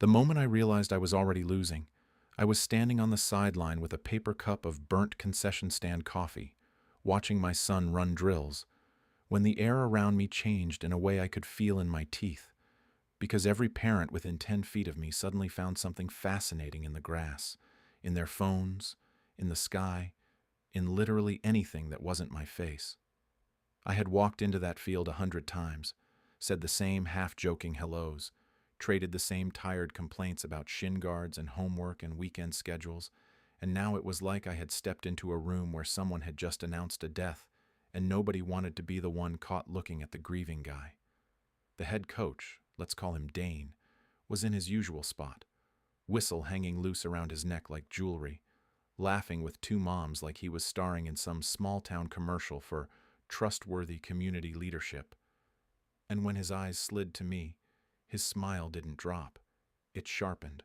The moment I realized I was already losing, I was standing on the sideline with a paper cup of burnt concession stand coffee, watching my son run drills, when the air around me changed in a way I could feel in my teeth, because every parent within 10 feet of me suddenly found something fascinating in the grass, in their phones, in the sky, in literally anything that wasn't my face. I had walked into that field 100 times, said the same half-joking hellos, traded the same tired complaints about shin guards and homework and weekend schedules, and now it was like I had stepped into a room where someone had just announced a death, and nobody wanted to be the one caught looking at the grieving guy. The head coach, let's call him Dane, was in his usual spot, whistle hanging loose around his neck like jewelry, laughing with two moms like he was starring in some small-town commercial for trustworthy community leadership. And when his eyes slid to me, his smile didn't drop. It sharpened,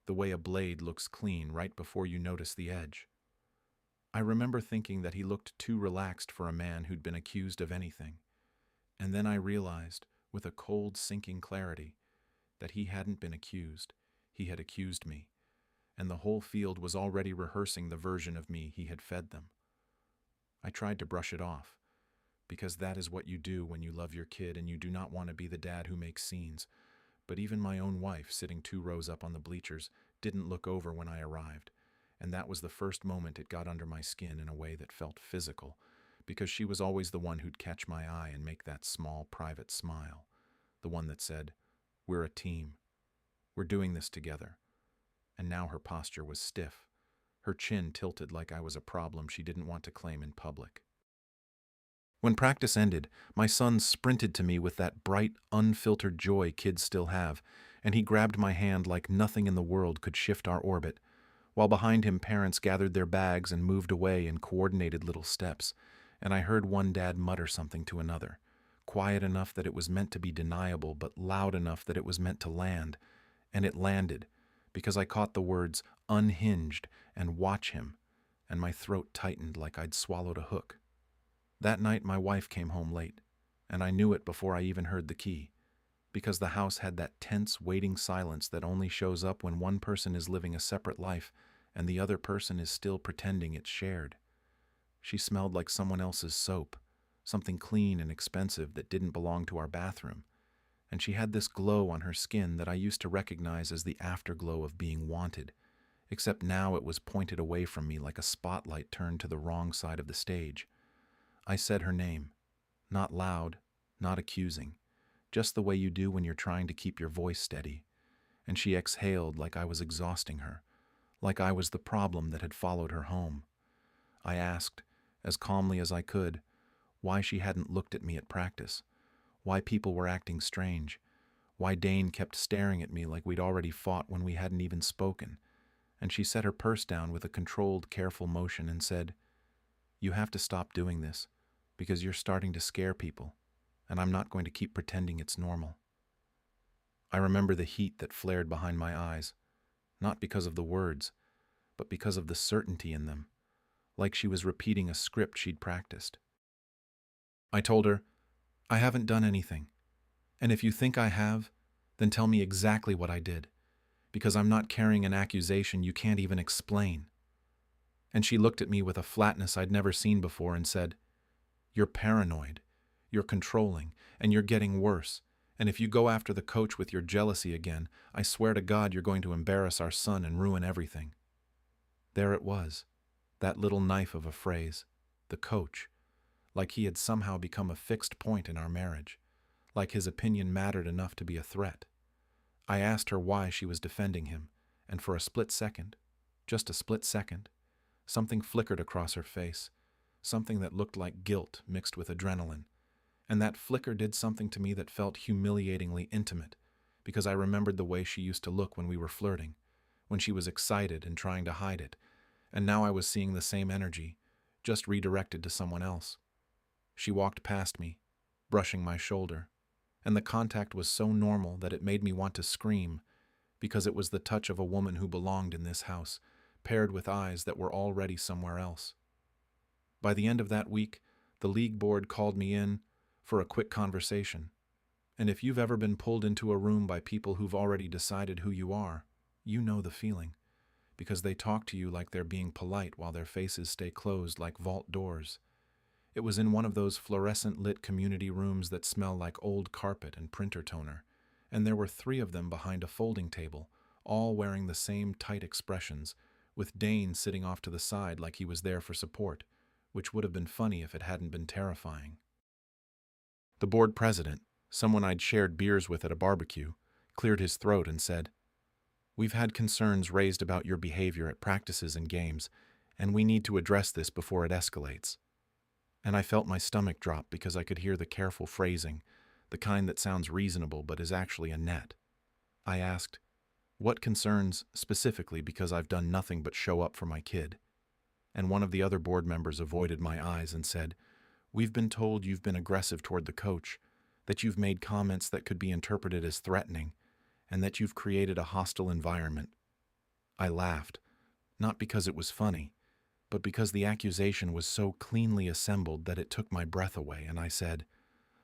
the way a blade looks clean right before you notice the edge. I remember thinking that he looked too relaxed for a man who'd been accused of anything. And then I realized, with a cold, sinking clarity, that he hadn't been accused. He had accused me, and the whole field was already rehearsing the version of me he had fed them. I tried to brush it off, because that is what you do when you love your kid and you do not want to be the dad who makes scenes. But even my own wife, sitting 2 rows up on the bleachers, didn't look over when I arrived, and that was the first moment it got under my skin in a way that felt physical, because she was always the one who'd catch my eye and make that small, private smile, the one that said, "We're a team. We're doing this together." And now her posture was stiff, her chin tilted like I was a problem she didn't want to claim in public. When practice ended, my son sprinted to me with that bright, unfiltered joy kids still have, and he grabbed my hand like nothing in the world could shift our orbit, while behind him parents gathered their bags and moved away in coordinated little steps, and I heard one dad mutter something to another, quiet enough that it was meant to be deniable, but loud enough that it was meant to land, and it landed, because I caught the words "unhinged" and "watch him," and my throat tightened like I'd swallowed a hook. That night my wife came home late, and I knew it before I even heard the key, because the house had that tense, waiting silence that only shows up when one person is living a separate life and the other person is still pretending it's shared. She smelled like someone else's soap, something clean and expensive that didn't belong to our bathroom, and she had this glow on her skin that I used to recognize as the afterglow of being wanted, except now it was pointed away from me like a spotlight turned to the wrong side of the stage. I said her name, not loud, not accusing, just the way you do when you're trying to keep your voice steady, and she exhaled like I was exhausting her, like I was the problem that had followed her home. I asked, as calmly as I could, why she hadn't looked at me at practice, why people were acting strange, why Dane kept staring at me like we'd already fought when we hadn't even spoken, and she set her purse down with a controlled, careful motion and said, "You have to stop doing this, because you're starting to scare people, and I'm not going to keep pretending it's normal." I remember the heat that flared behind my eyes, not because of the words, but because of the certainty in them, like she was repeating a script she'd practiced. I told her, "I haven't done anything, and if you think I have, then tell me exactly what I did, because I'm not carrying an accusation you can't even explain." And she looked at me with a flatness I'd never seen before and said, "You're paranoid, you're controlling, and you're getting worse, and if you go after the coach with your jealousy again, I swear to God you're going to embarrass our son and ruin everything." There it was, that little knife of a phrase, the coach, like he had somehow become a fixed point in our marriage, like his opinion mattered enough to be a threat. I asked her why she was defending him, and for a split second, just a split second, something flickered across her face, something that looked like guilt mixed with adrenaline, and that flicker did something to me that felt humiliatingly intimate, because I remembered the way she used to look when we were flirting, when she was excited and trying to hide it, and now I was seeing the same energy, just redirected to someone else. She walked past me, brushing my shoulder, and the contact was so normal that it made me want to scream, because it was the touch of a woman who belonged in this house, paired with eyes that were already somewhere else. By the end of that week, the league board called me in for a quick conversation, And if you've ever been pulled into a room by people who've already decided who you are, you know the feeling, because they talk to you like they're being polite while their faces stay closed like vault doors. It was in one of those fluorescent lit community rooms that smell like old carpet and printer toner, and there were 3 of them behind a folding table, all wearing the same tight expressions, with Dane sitting off to the side like he was there for support, which would have been funny if it hadn't been terrifying. The board president, someone I'd shared beers with at a barbecue, cleared his throat and said, "We've had concerns raised about your behavior at practices and games, and we need to address this before it escalates." And I felt my stomach drop because I could hear the careful phrasing, the kind that sounds reasonable but is actually a net. I asked, "What concerns specifically, because I've done nothing but show up for my kid?" And one of the other board members avoided my eyes and said, "We've been told you've been aggressive toward the coach, that you've made comments that could be interpreted as threatening, and that you've created a hostile environment." I laughed, not because it was funny, but because the accusation was so cleanly assembled that it took my breath away, and I said,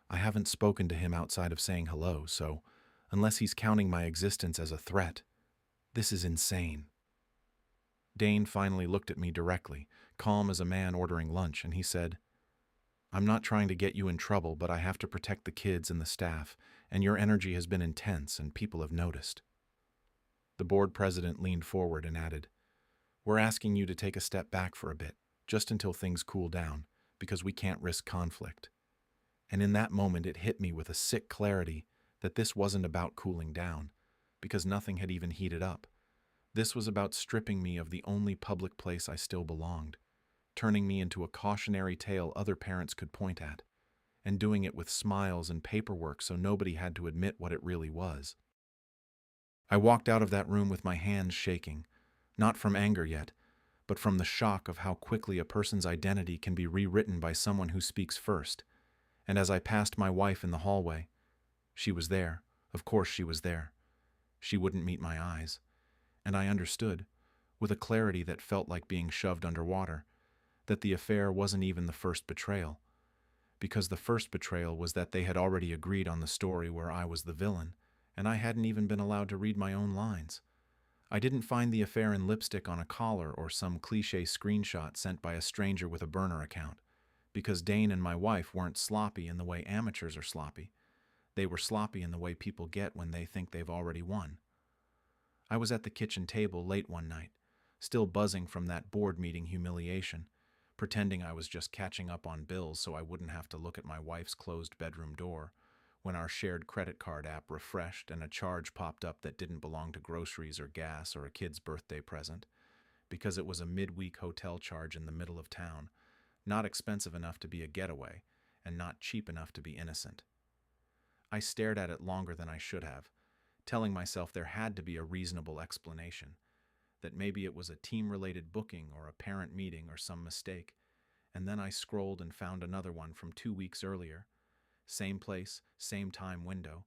"I haven't spoken to him outside of saying hello, so unless he's counting my existence as a threat, this is insane." Dane finally looked at me directly, calm as a man ordering lunch, and he said, "I'm not trying to get you in trouble, but I have to protect the kids and the staff, and your energy has been intense and people have noticed." The board president leaned forward and added, "We're asking you to take a step back for a bit, just until things cool down, because we can't risk conflict." And in that moment it hit me with a sick clarity that this wasn't about cooling down, because nothing had even heated up. This was about stripping me of the only public place I still belonged, turning me into a cautionary tale other parents could point at, and doing it with smiles and paperwork so nobody had to admit what it really was. I walked out of that room with my hands shaking, not from anger yet, but from the shock of how quickly a person's identity can be rewritten by someone who speaks first. And as I passed my wife in the hallway, she was there. Of course she was there. She wouldn't meet my eyes. And I understood, with a clarity that felt like being shoved underwater, that the affair wasn't even the first betrayal. Because the first betrayal was that they had already agreed on the story where I was the villain, and I hadn't even been allowed to read my own lines. I didn't find the affair in lipstick on a collar or some cliché screenshot sent by a stranger with a burner account, because Dane and my wife weren't sloppy in the way amateurs are sloppy. They were sloppy in the way people get when they think they've already won. I was at the kitchen table late one night, still buzzing from that board meeting humiliation, pretending I was just catching up on bills so I wouldn't have to look at my wife's closed bedroom door, when our shared credit card app refreshed and a charge popped up that didn't belong to groceries or gas or a kid's birthday present, because it was a midweek hotel charge in the middle of town, not expensive enough to be a getaway, and not cheap enough to be innocent. I stared at it longer than I should have, telling myself there had to be a reasonable explanation, that maybe it was a team-related booking or a parent meeting or some mistake, and then I scrolled and found another one from 2 weeks earlier. Same place, same time window,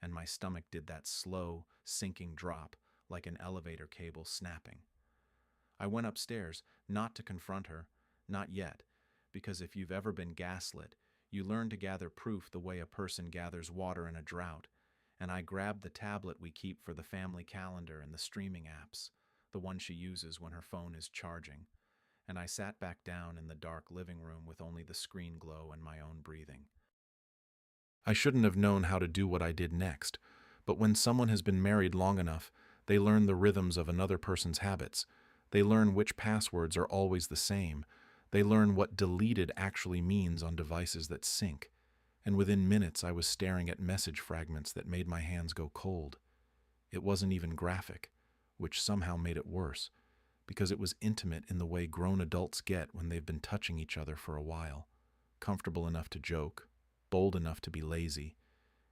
and my stomach did that slow, sinking drop like an elevator cable snapping. I went upstairs, not to confront her, not yet, because if you've ever been gaslit, you learn to gather proof the way a person gathers water in a drought, and I grabbed the tablet we keep for the family calendar and the streaming apps, the one she uses when her phone is charging, and I sat back down in the dark living room with only the screen glow and my own breathing. I shouldn't have known how to do what I did next, but when someone has been married long enough, they learn the rhythms of another person's habits. They learn which passwords are always the same. They learn what deleted actually means on devices that sync. And within minutes I was staring at message fragments that made my hands go cold. It wasn't even graphic, which somehow made it worse, because it was intimate in the way grown adults get when they've been touching each other for a while, comfortable enough to joke, bold enough to be lazy,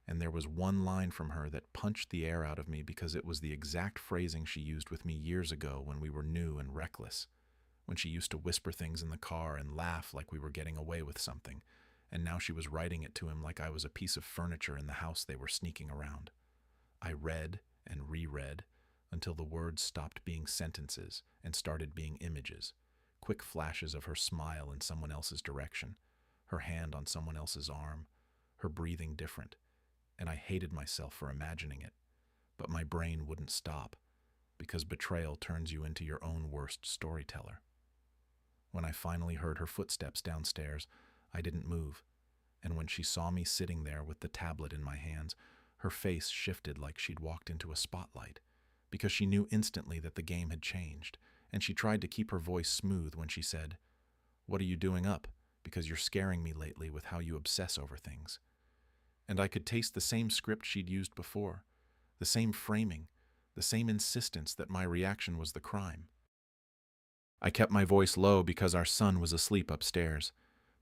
and there was one line from her that punched the air out of me because it was the exact phrasing she used with me years ago when we were new and reckless, when she used to whisper things in the car and laugh like we were getting away with something, and now she was writing it to him like I was a piece of furniture in the house they were sneaking around. I read and reread until the words stopped being sentences and started being images, quick flashes of her smile in someone else's direction, her hand on someone else's arm, her breathing different, and I hated myself for imagining it. But my brain wouldn't stop, because betrayal turns you into your own worst storyteller. When I finally heard her footsteps downstairs, I didn't move, and when she saw me sitting there with the tablet in my hands, her face shifted like she'd walked into a spotlight, because she knew instantly that the game had changed, and she tried to keep her voice smooth when she said, "What are you doing up? Because you're scaring me lately with how you obsess over things." And I could taste the same script she'd used before, the same framing, the same insistence that my reaction was the crime. I kept my voice low because our son was asleep upstairs,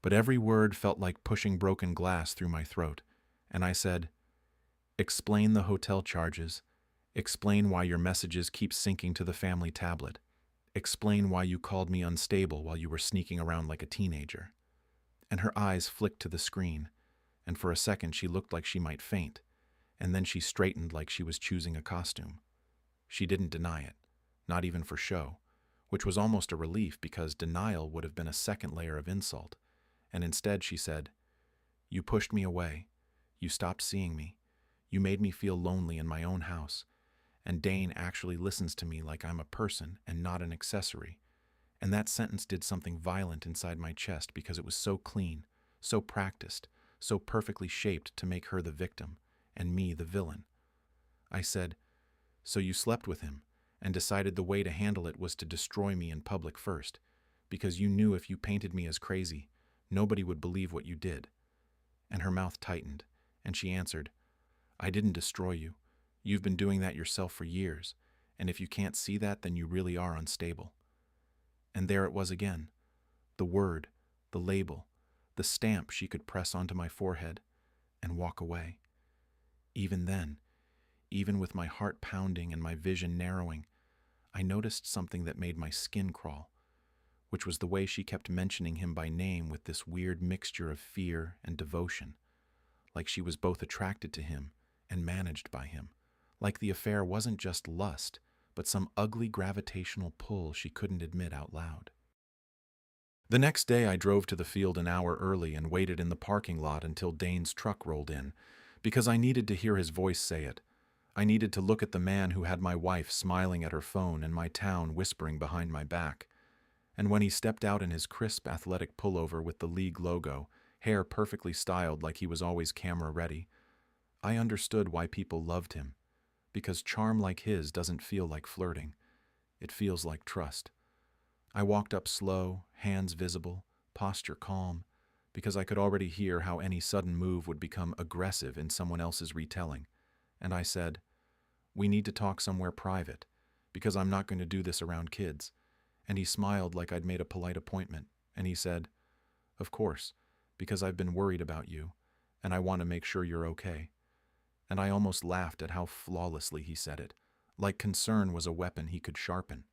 but every word felt like pushing broken glass through my throat, and I said, "Explain the hotel charges. Explain why your messages keep syncing to the family tablet. Explain why you called me unstable while you were sneaking around like a teenager." And her eyes flicked to the screen, and for a second she looked like she might faint, and then she straightened like she was choosing a costume. She didn't deny it, not even for show, which was almost a relief because denial would have been a second layer of insult, and instead she said, "You pushed me away. You stopped seeing me. You made me feel lonely in my own house, and Dane actually listens to me like I'm a person and not an accessory." And that sentence did something violent inside my chest because it was so clean, so practiced, so perfectly shaped to make her the victim and me the villain. I said, "So you slept with him and decided the way to handle it was to destroy me in public first, because you knew if you painted me as crazy, nobody would believe what you did." And her mouth tightened, and she answered, "I didn't destroy you. You've been doing that yourself for years, and if you can't see that, then you really are unstable." And there it was again, the word, the label, the stamp she could press onto my forehead and walk away. Even then, even with my heart pounding and my vision narrowing, I noticed something that made my skin crawl, which was the way she kept mentioning him by name with this weird mixture of fear and devotion, like she was both attracted to him and managed by him, like the affair wasn't just lust, but some ugly gravitational pull she couldn't admit out loud. The next day I drove to the field an hour early and waited in the parking lot until Dane's truck rolled in, because I needed to hear his voice say it. I needed to look at the man who had my wife smiling at her phone and my town whispering behind my back. And when he stepped out in his crisp athletic pullover with the league logo, hair perfectly styled like he was always camera ready, I understood why people loved him. Because charm like his doesn't feel like flirting. It feels like trust. I walked up slow, hands visible, posture calm, because I could already hear how any sudden move would become aggressive in someone else's retelling. And I said, "We need to talk somewhere private, because I'm not going to do this around kids." And he smiled like I'd made a polite appointment, and he said, "Of course, because I've been worried about you, and I want to make sure you're okay." And I almost laughed at how flawlessly he said it, like concern was a weapon he could sharpen.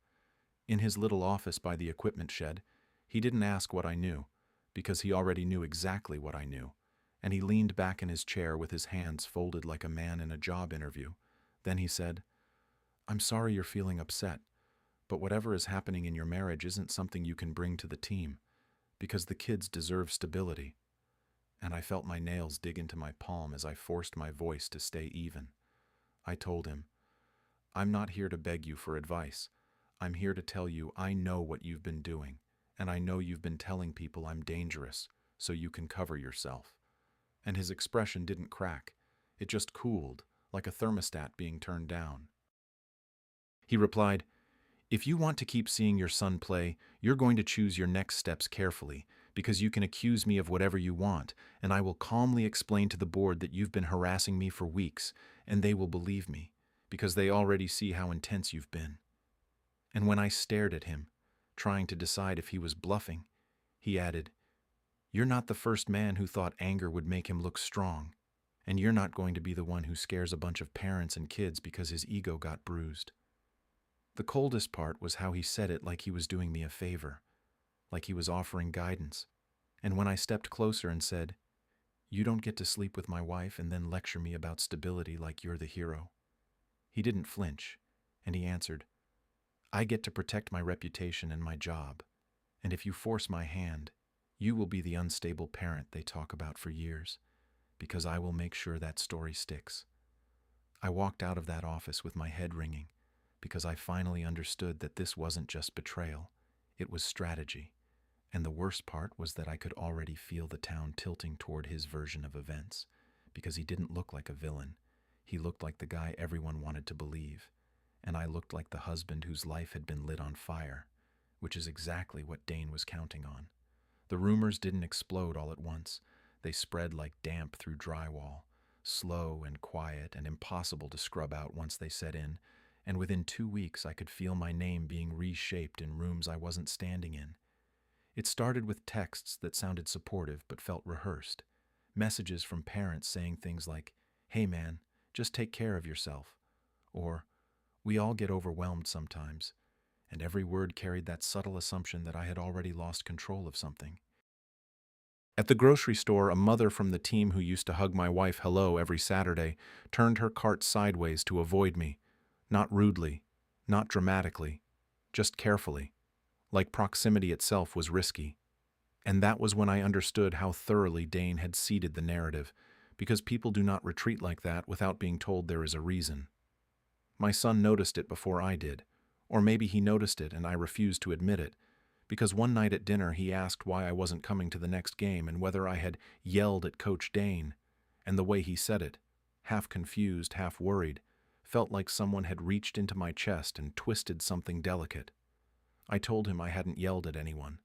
In his little office by the equipment shed, he didn't ask what I knew, because he already knew exactly what I knew, and he leaned back in his chair with his hands folded like a man in a job interview. Then he said, "I'm sorry you're feeling upset, but whatever is happening in your marriage isn't something you can bring to the team, because the kids deserve stability." And I felt my nails dig into my palm as I forced my voice to stay even. I told him, "I'm not here to beg you for advice. I'm here to tell you I know what you've been doing, and I know you've been telling people I'm dangerous, so you can cover yourself." And his expression didn't crack. It just cooled, like a thermostat being turned down. He replied, "If you want to keep seeing your son play, you're going to choose your next steps carefully, because you can accuse me of whatever you want, and I will calmly explain to the board that you've been harassing me for weeks, and they will believe me, because they already see how intense you've been." And when I stared at him, trying to decide if he was bluffing, he added, "You're not the first man who thought anger would make him look strong, and you're not going to be the one who scares a bunch of parents and kids because his ego got bruised." The coldest part was how he said it like he was doing me a favor, like he was offering guidance. And when I stepped closer and said, "You don't get to sleep with my wife and then lecture me about stability like you're the hero," he didn't flinch, and he answered, "I get to protect my reputation and my job, and if you force my hand, you will be the unstable parent they talk about for years, because I will make sure that story sticks. I walked out of that office with my head ringing, because I finally understood that this wasn't just betrayal, it was strategy. And the worst part was that I could already feel the town tilting toward his version of events, because he didn't look like a villain. He looked like the guy everyone wanted to believe, and I looked like the husband whose life had been lit on fire, which is exactly what Dane was counting on. The rumors didn't explode all at once. They spread like damp through drywall, slow and quiet and impossible to scrub out once they set in, and within 2 weeks I could feel my name being reshaped in rooms I wasn't standing in. It started with texts that sounded supportive but felt rehearsed. Messages from parents saying things like, "Hey man, just take care of yourself," or "We all get overwhelmed sometimes," and every word carried that subtle assumption that I had already lost control of something. At the grocery store, a mother from the team who used to hug my wife hello every Saturday turned her cart sideways to avoid me, not rudely, not dramatically, just carefully, like proximity itself was risky. And that was when I understood how thoroughly Dane had seeded the narrative, because people do not retreat like that without being told there is a reason. My son noticed it before I did, or maybe he noticed it and I refused to admit it, because one night at dinner he asked why I wasn't coming to the next game and whether I had yelled at Coach Dane, and the way he said it, half confused, half worried, felt like someone had reached into my chest and twisted something delicate. I told him I hadn't yelled at anyone,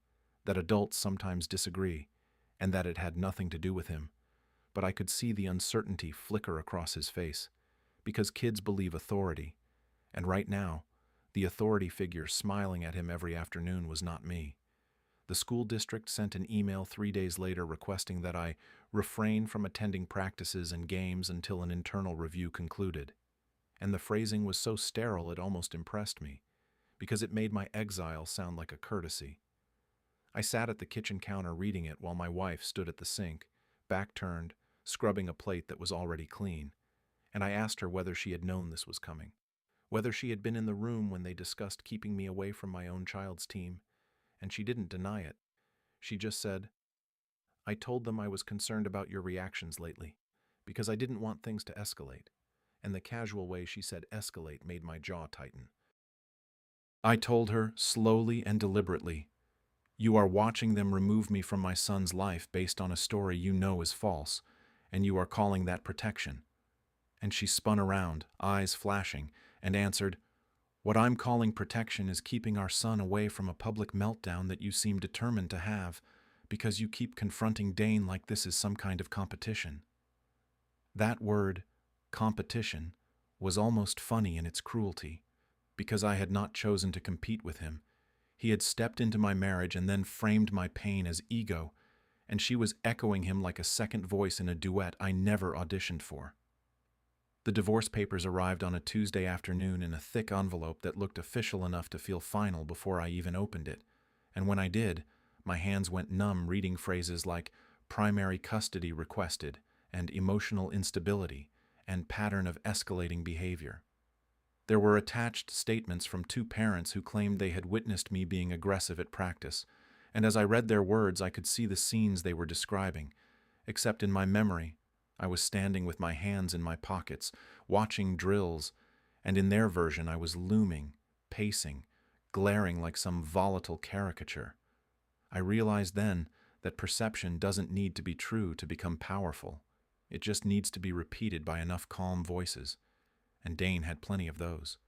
that adults sometimes disagree, and that it had nothing to do with him, but I could see the uncertainty flicker across his face, because kids believe authority, and right now, the authority figure smiling at him every afternoon was not me. The school district sent an email 3 days later requesting that I refrain from attending practices and games until an internal review concluded. And the phrasing was so sterile it almost impressed me, because it made my exile sound like a courtesy. I sat at the kitchen counter reading it while my wife stood at the sink, back turned, scrubbing a plate that was already clean, and I asked her whether she had known this was coming. Whether she had been in the room when they discussed keeping me away from my own child's team, and she didn't deny it. She just said, "I told them I was concerned about your reactions lately, because I didn't want things to escalate," and the casual way she said escalate made my jaw tighten. I told her, slowly and deliberately, "You are watching them remove me from my son's life based on a story you know is false, and you are calling that protection." And she spun around, eyes flashing, and answered, "What I'm calling protection is keeping our son away from a public meltdown that you seem determined to have, because you keep confronting Dane like this is some kind of competition." That word, competition, was almost funny in its cruelty, because I had not chosen to compete with him. He had stepped into my marriage and then framed my pain as ego, and she was echoing him like a second voice in a duet I never auditioned for. The divorce papers arrived on a Tuesday afternoon in a thick envelope that looked official enough to feel final before I even opened it, and when I did, my hands went numb reading phrases like primary custody requested and emotional instability and pattern of escalating behavior. There were attached statements from 2 parents who claimed they had witnessed me being aggressive at practice, and as I read their words I could see the scenes they were describing, except in my memory I was standing with my hands in my pockets, watching drills, and in their version I was looming, pacing, glaring like some volatile caricature. I realized then that perception doesn't need to be true to become powerful. It just needs to be repeated by enough calm voices, and Dane had plenty of those.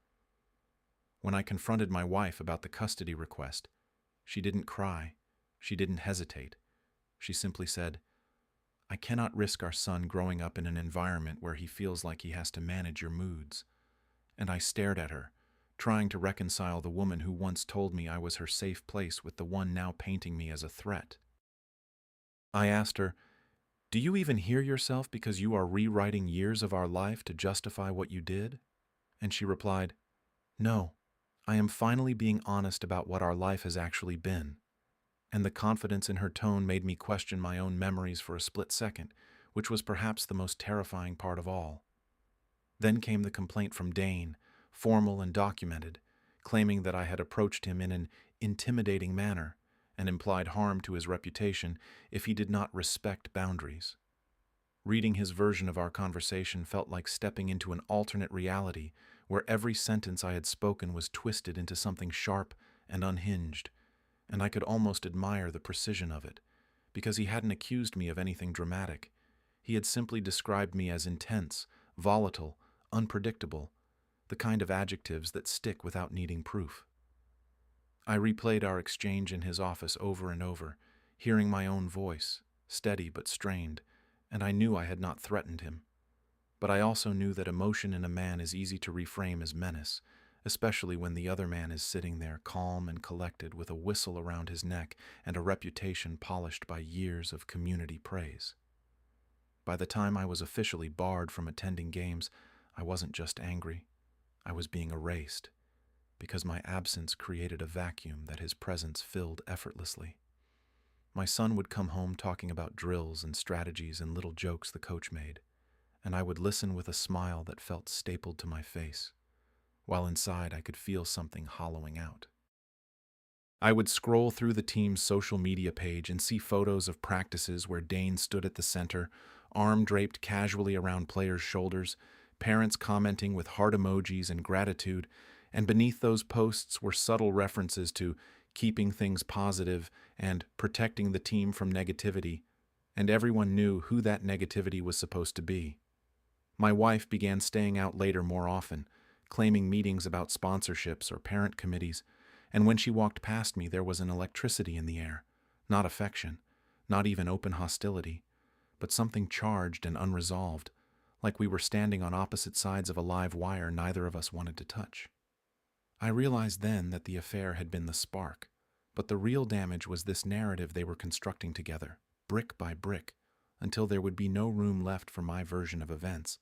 When I confronted my wife about the custody request, she didn't cry, she didn't hesitate. She simply said, "I cannot risk our son growing up in an environment where he feels like he has to manage your moods." And I stared at her, trying to reconcile the woman who once told me I was her safe place with the one now painting me as a threat. I asked her, "Do you even hear yourself because you are rewriting years of our life to justify what you did?" And she replied, "No, I am finally being honest about what our life has actually been." And the confidence in her tone made me question my own memories for a split second, which was perhaps the most terrifying part of all. Then came the complaint from Dane, formal and documented, claiming that I had approached him in an intimidating manner and implied harm to his reputation if he did not respect boundaries. Reading his version of our conversation felt like stepping into an alternate reality where every sentence I had spoken was twisted into something sharp and unhinged, and I could almost admire the precision of it, because he hadn't accused me of anything dramatic. He had simply described me as intense, volatile, unpredictable, the kind of adjectives that stick without needing proof. I replayed our exchange in his office over and over, hearing my own voice, steady but strained, and I knew I had not threatened him. But I also knew that emotion in a man is easy to reframe as menace, especially when the other man is sitting there calm and collected with a whistle around his neck and a reputation polished by years of community praise. By the time I was officially barred from attending games, I wasn't just angry. I was being erased, because my absence created a vacuum that his presence filled effortlessly. My son would come home talking about drills and strategies and little jokes the coach made, and I would listen with a smile that felt stapled to my face, while inside I could feel something hollowing out. I would scroll through the team's social media page and see photos of practices where Dane stood at the center, arm draped casually around players' shoulders, parents commenting with heart emojis and gratitude, and beneath those posts were subtle references to keeping things positive and protecting the team from negativity, and everyone knew who that negativity was supposed to be. My wife began staying out later more often, claiming meetings about sponsorships or parent committees, and when she walked past me there was an electricity in the air, not affection, not even open hostility, but something charged and unresolved, like we were standing on opposite sides of a live wire neither of us wanted to touch. I realized then that the affair had been the spark, but the real damage was this narrative they were constructing together, brick by brick, until there would be no room left for my version of events.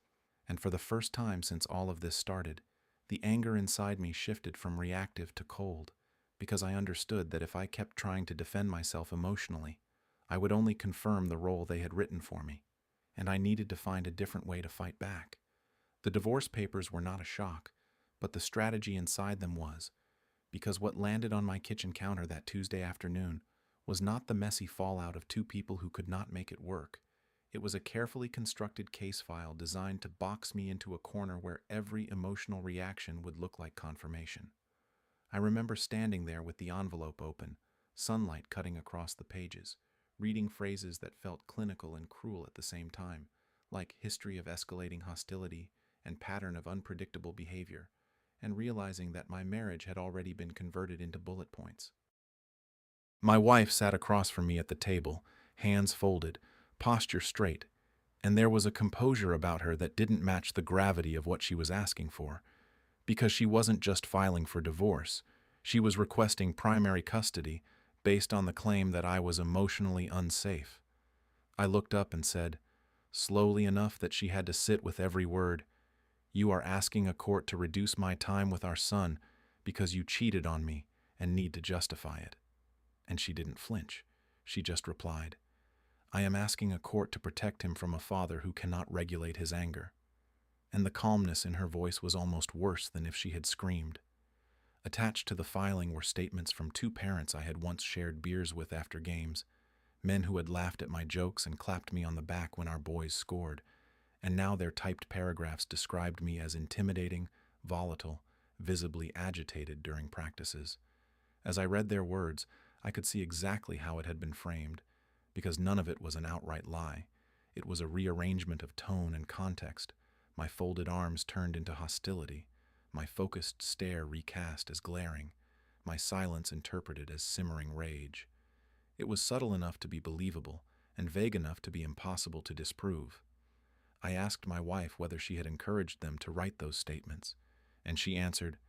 And for the first time since all of this started, the anger inside me shifted from reactive to cold, because I understood that if I kept trying to defend myself emotionally, I would only confirm the role they had written for me, and I needed to find a different way to fight back. The divorce papers were not a shock, but the strategy inside them was, because what landed on my kitchen counter that Tuesday afternoon was not the messy fallout of two people who could not make it work. It was a carefully constructed case file designed to box me into a corner where every emotional reaction would look like confirmation. I remember standing there with the envelope open, sunlight cutting across the pages, reading phrases that felt clinical and cruel at the same time, like history of escalating hostility and pattern of unpredictable behavior, and realizing that my marriage had already been converted into bullet points. My wife sat across from me at the table, hands folded, posture straight, and there was a composure about her that didn't match the gravity of what she was asking for, because she wasn't just filing for divorce, she was requesting primary custody based on the claim that I was emotionally unsafe. I looked up and said, slowly enough that she had to sit with every word, "You are asking a court to reduce my time with our son because you cheated on me and need to justify it." And she didn't flinch. She just replied, "I am asking a court to protect him from a father who cannot regulate his anger." And the calmness in her voice was almost worse than if she had screamed. Attached to the filing were statements from two parents I had once shared beers with after games, men who had laughed at my jokes and clapped me on the back when our boys scored, and now their typed paragraphs described me as intimidating, volatile, visibly agitated during practices. As I read their words, I could see exactly how it had been framed, because none of it was an outright lie. It was a rearrangement of tone and context, my folded arms turned into hostility, my focused stare recast as glaring, my silence interpreted as simmering rage. It was subtle enough to be believable, and vague enough to be impossible to disprove. I asked my wife whether she had encouraged them to write those statements, and she answered,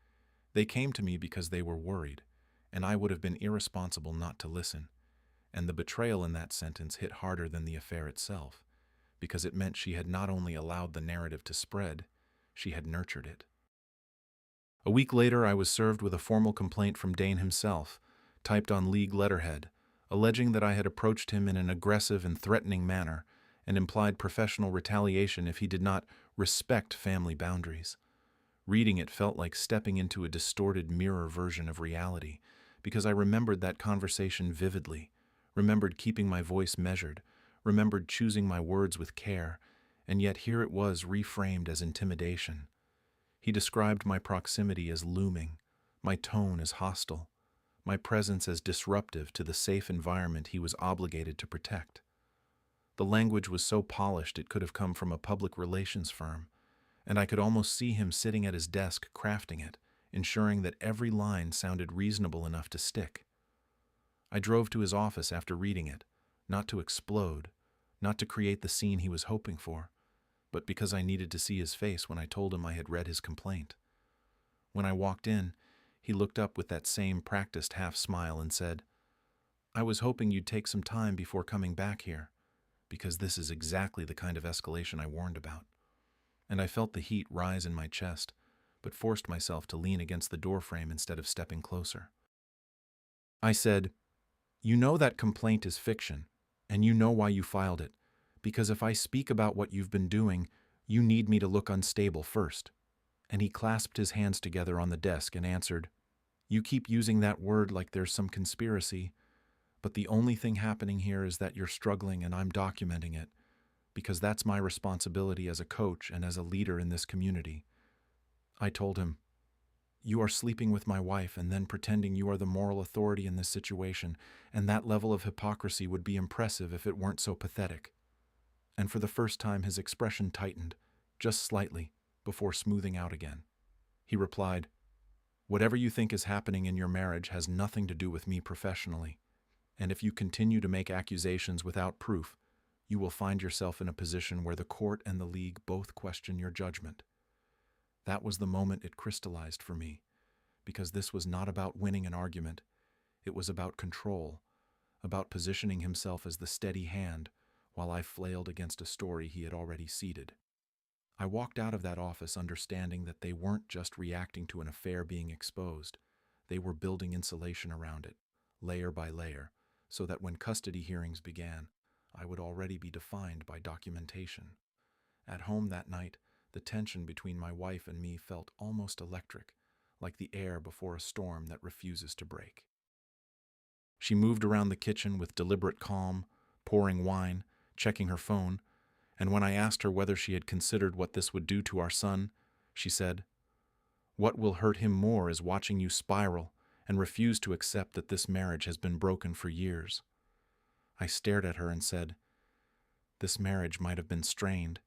"They came to me because they were worried, and I would have been irresponsible not to listen." And the betrayal in that sentence hit harder than the affair itself, because it meant she had not only allowed the narrative to spread, she had nurtured it. A week later, I was served with a formal complaint from Dane himself, typed on league letterhead, alleging that I had approached him in an aggressive and threatening manner, and implied professional retaliation if he did not respect family boundaries. Reading it felt like stepping into a distorted mirror version of reality, because I remembered that conversation vividly, remembered keeping my voice measured, remembered choosing my words with care, and yet here it was reframed as intimidation. He described my proximity as looming, my tone as hostile, my presence as disruptive to the safe environment he was obligated to protect. The language was so polished it could have come from a public relations firm, and I could almost see him sitting at his desk crafting it, ensuring that every line sounded reasonable enough to stick. I drove to his office after reading it, not to explode, not to create the scene he was hoping for, but because I needed to see his face when I told him I had read his complaint. When I walked in, he looked up with that same practiced half-smile and said, "I was hoping you'd take some time before coming back here, because this is exactly the kind of escalation I warned about." And I felt the heat rise in my chest, but forced myself to lean against the doorframe instead of stepping closer. I said, "You know that complaint is fiction, and you know why you filed it, because if I speak about what you've been doing, you need me to look unstable first." And he clasped his hands together on the desk and answered, "You keep using that word like there's some conspiracy, but the only thing happening here is that you're struggling and I'm documenting it, because that's my responsibility as a coach and as a leader in this community." I told him, "You are sleeping with my wife and then pretending you are the moral authority in this situation, and that level of hypocrisy would be impressive if it weren't so pathetic." And for the first time his expression tightened, just slightly, before smoothing out again. He replied, "Whatever you think is happening in your marriage has nothing to do with me professionally, and if you continue to make accusations without proof, you will find yourself in a position where the court and the league both question your judgment." That was the moment it crystallized for me, because this was not about winning an argument. It was about control, about positioning himself as the steady hand while I flailed against a story he had already seeded. I walked out of that office understanding that they weren't just reacting to an affair being exposed. They were building insulation around it, layer by layer, so that when custody hearings began, I would already be defined by documentation. At home that night, the tension between my wife and me felt almost electric, like the air before a storm that refuses to break. She moved around the kitchen with deliberate calm, pouring wine, checking her phone, and when I asked her whether she had considered what this would do to our son, she said, "What will hurt him more is watching you spiral and refuse to accept that this marriage has been broken for years." I stared at her and said, "This marriage might have been strained,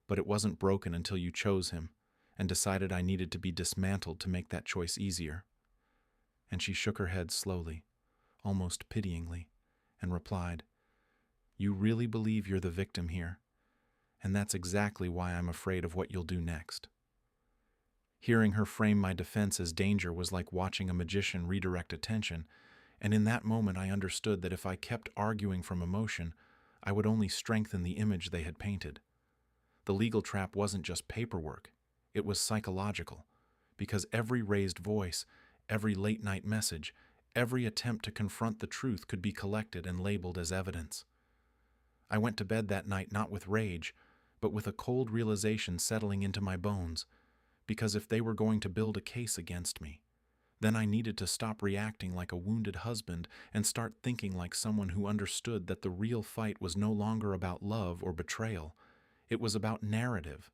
but it wasn't broken until you chose him and decided I needed to be dismantled to make that choice easier." And she shook her head slowly, almost pityingly, and replied, "You really believe you're the victim here, and that's exactly why I'm afraid of what you'll do next." Hearing her frame my defense as danger was like watching a magician redirect attention, and in that moment I understood that if I kept arguing from emotion, I would only strengthen the image they had painted. The legal trap wasn't just paperwork, it was psychological, because every raised voice, every late-night message, every attempt to confront the truth could be collected and labeled as evidence. I went to bed that night not with rage, but with a cold realization settling into my bones, because if they were going to build a case against me, then I needed to stop reacting like a wounded husband and start thinking like someone who understood that the real fight was no longer about love or betrayal. It was about narrative,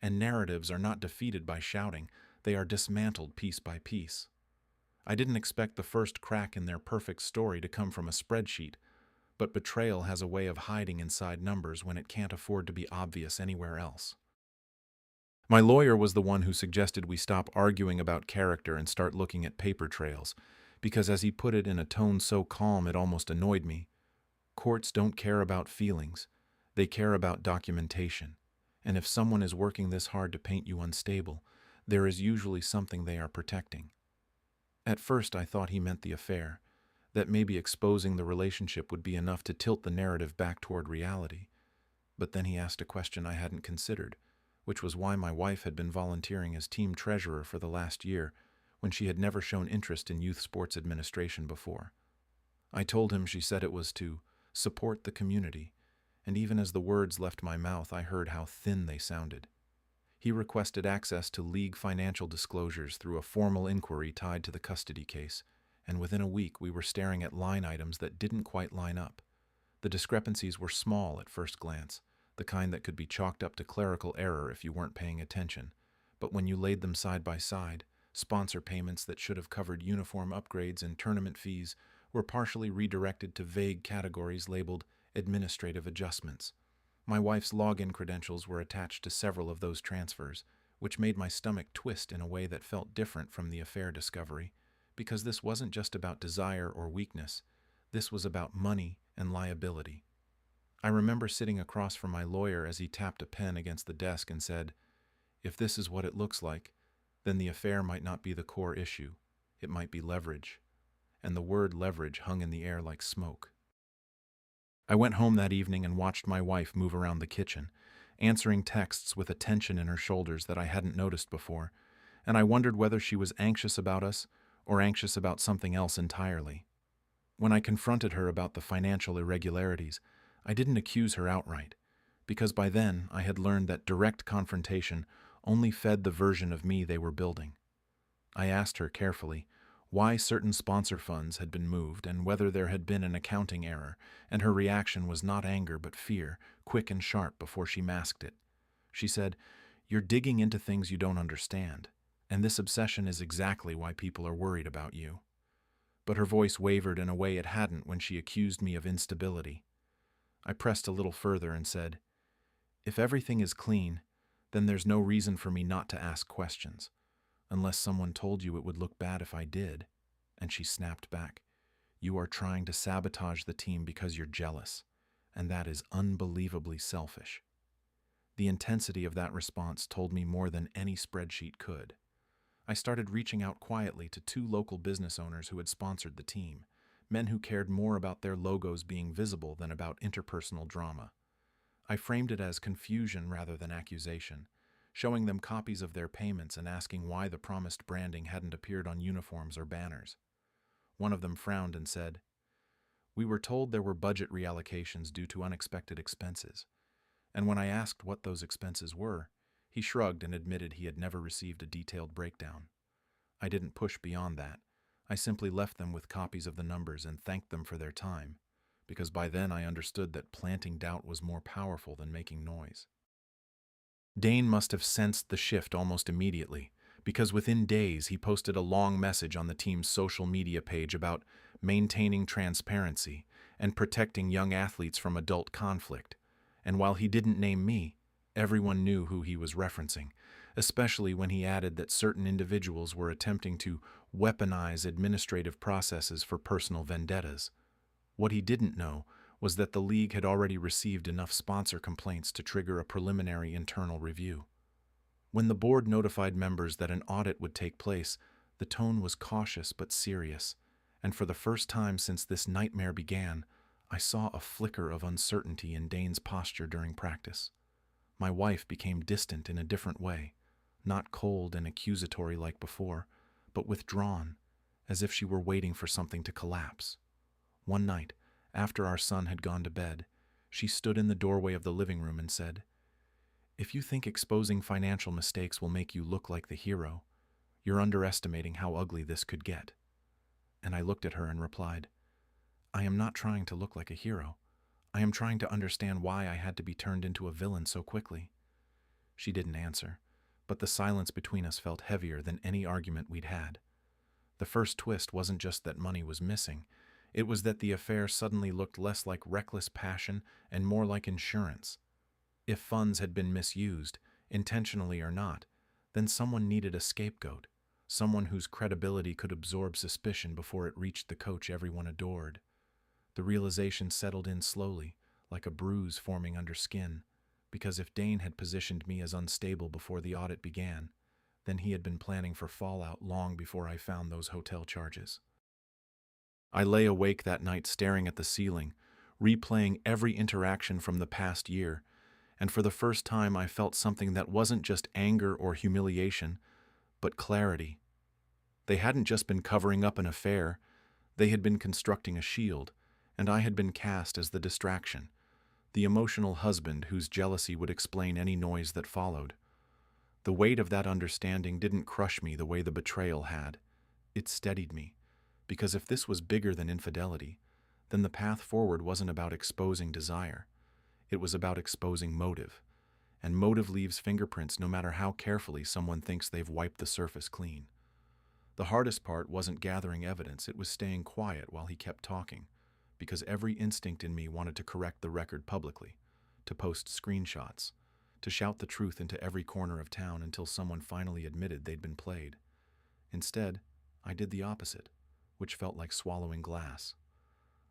and narratives are not defeated by shouting, they are dismantled piece by piece. I didn't expect the first crack in their perfect story to come from a spreadsheet, but betrayal has a way of hiding inside numbers when it can't afford to be obvious anywhere else. My lawyer was the one who suggested we stop arguing about character and start looking at paper trails, because as he put it in a tone so calm it almost annoyed me, courts don't care about feelings, they care about documentation, and if someone is working this hard to paint you unstable, there is usually something they are protecting. At first I thought he meant the affair, that maybe exposing the relationship would be enough to tilt the narrative back toward reality. But then he asked a question I hadn't considered, which was why my wife had been volunteering as team treasurer for the last year, when she had never shown interest in youth sports administration before. I told him she said it was to support the community, and even as the words left my mouth, I heard how thin they sounded. He requested access to league financial disclosures through a formal inquiry tied to the custody case, and within a week we were staring at line items that didn't quite line up. The discrepancies were small at first glance, the kind that could be chalked up to clerical error if you weren't paying attention. But when you laid them side by side, sponsor payments that should have covered uniform upgrades and tournament fees were partially redirected to vague categories labeled administrative adjustments. My wife's login credentials were attached to several of those transfers, which made my stomach twist in a way that felt different from the affair discovery, because this wasn't just about desire or weakness, this was about money and liability. I remember sitting across from my lawyer as he tapped a pen against the desk and said, "If this is what it looks like, then the affair might not be the core issue. It might be leverage." And the word leverage hung in the air like smoke. I went home that evening and watched my wife move around the kitchen, answering texts with a tension in her shoulders that I hadn't noticed before, and I wondered whether she was anxious about us or anxious about something else entirely. When I confronted her about the financial irregularities, I didn't accuse her outright, because by then I had learned that direct confrontation only fed the version of me they were building. I asked her carefully why certain sponsor funds had been moved and whether there had been an accounting error, and her reaction was not anger but fear, quick and sharp before she masked it. She said, "You're digging into things you don't understand, and this obsession is exactly why people are worried about you." But her voice wavered in a way it hadn't when she accused me of instability. I pressed a little further and said, "If everything is clean, then there's no reason for me not to ask questions. Unless someone told you it would look bad if I did." And she snapped back, "You are trying to sabotage the team because you're jealous, and that is unbelievably selfish." The intensity of that response told me more than any spreadsheet could. I started reaching out quietly to 2 local business owners who had sponsored the team, men who cared more about their logos being visible than about interpersonal drama. I framed it as confusion rather than accusation, showing them copies of their payments and asking why the promised branding hadn't appeared on uniforms or banners. One of them frowned and said, "We were told there were budget reallocations due to unexpected expenses." And when I asked what those expenses were, he shrugged and admitted he had never received a detailed breakdown. I didn't push beyond that. I simply left them with copies of the numbers and thanked them for their time, because by then I understood that planting doubt was more powerful than making noise. Dane must have sensed the shift almost immediately, because within days he posted a long message on the team's social media page about maintaining transparency and protecting young athletes from adult conflict. And while he didn't name me, everyone knew who he was referencing, especially when he added that certain individuals were attempting to weaponize administrative processes for personal vendettas. What he didn't know was that the league had already received enough sponsor complaints to trigger a preliminary internal review. When the board notified members that an audit would take place, the tone was cautious but serious, and for the first time since this nightmare began, I saw a flicker of uncertainty in Dane's posture during practice. My wife became distant in a different way, not cold and accusatory like before, but withdrawn, as if she were waiting for something to collapse. One night, after our son had gone to bed, she stood in the doorway of the living room and said, "If you think exposing financial mistakes will make you look like the hero, you're underestimating how ugly this could get." And I looked at her and replied, "I am not trying to look like a hero. I am trying to understand why I had to be turned into a villain so quickly." She didn't answer, but the silence between us felt heavier than any argument we'd had. The first twist wasn't just that money was missing. It was that the affair suddenly looked less like reckless passion and more like insurance. If funds had been misused, intentionally or not, then someone needed a scapegoat, someone whose credibility could absorb suspicion before it reached the coach everyone adored. The realization settled in slowly, like a bruise forming under skin, because if Dane had positioned me as unstable before the audit began, then he had been planning for fallout long before I found those hotel charges. I lay awake that night staring at the ceiling, replaying every interaction from the past year, and for the first time I felt something that wasn't just anger or humiliation, but clarity. They hadn't just been covering up an affair, they had been constructing a shield, and I had been cast as the distraction, the emotional husband whose jealousy would explain any noise that followed. The weight of that understanding didn't crush me the way the betrayal had. It steadied me, because if this was bigger than infidelity, then the path forward wasn't about exposing desire. It was about exposing motive. And motive leaves fingerprints no matter how carefully someone thinks they've wiped the surface clean. The hardest part wasn't gathering evidence, it was staying quiet while he kept talking, because every instinct in me wanted to correct the record publicly, to post screenshots, to shout the truth into every corner of town until someone finally admitted they'd been played. Instead, I did the opposite, which felt like swallowing glass.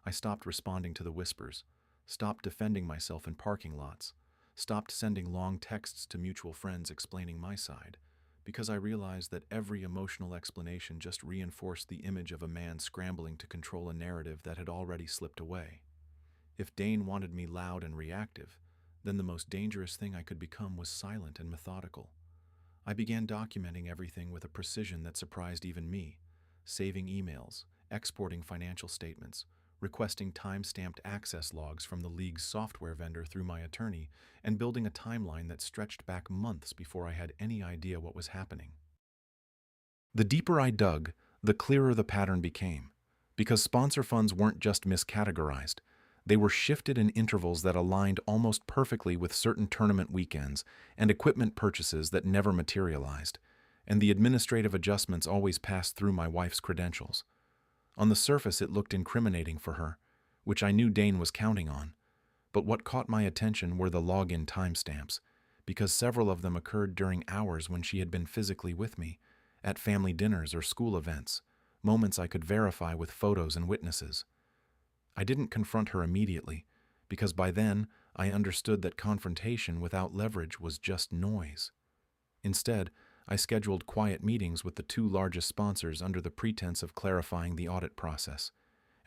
I stopped responding to the whispers, stopped defending myself in parking lots, stopped sending long texts to mutual friends explaining my side, because I realized that every emotional explanation just reinforced the image of a man scrambling to control a narrative that had already slipped away. If Dane wanted me loud and reactive, then the most dangerous thing I could become was silent and methodical. I began documenting everything with a precision that surprised even me, saving emails, exporting financial statements, requesting time-stamped access logs from the league's software vendor through my attorney, and building a timeline that stretched back months before I had any idea what was happening. The deeper I dug, the clearer the pattern became, because sponsor funds weren't just miscategorized. They were shifted in intervals that aligned almost perfectly with certain tournament weekends and equipment purchases that never materialized, and the administrative adjustments always passed through my wife's credentials. On the surface, it looked incriminating for her, which I knew Dane was counting on. But what caught my attention were the login timestamps, because several of them occurred during hours when she had been physically with me, at family dinners or school events, moments I could verify with photos and witnesses. I didn't confront her immediately, because by then I understood that confrontation without leverage was just noise. Instead, I scheduled quiet meetings with the two largest sponsors under the pretense of clarifying the audit process,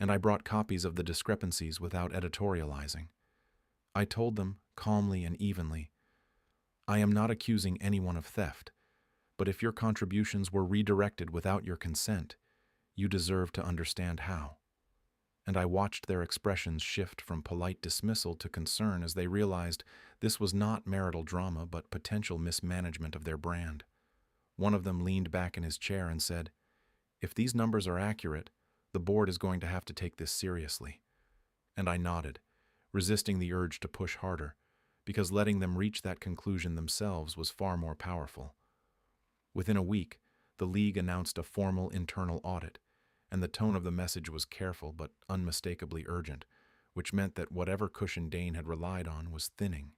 and I brought copies of the discrepancies without editorializing. I told them, calmly and evenly, I am not accusing anyone of theft, but if your contributions were redirected without your consent, you deserve to understand how. And I watched their expressions shift from polite dismissal to concern as they realized this was not marital drama but potential mismanagement of their brand. One of them leaned back in his chair and said, "If these numbers are accurate, the board is going to have to take this seriously." And I nodded, resisting the urge to push harder, because letting them reach that conclusion themselves was far more powerful. Within a week, the league announced a formal internal audit, and the tone of the message was careful but unmistakably urgent, which meant that whatever cushion Dane had relied on was thinning.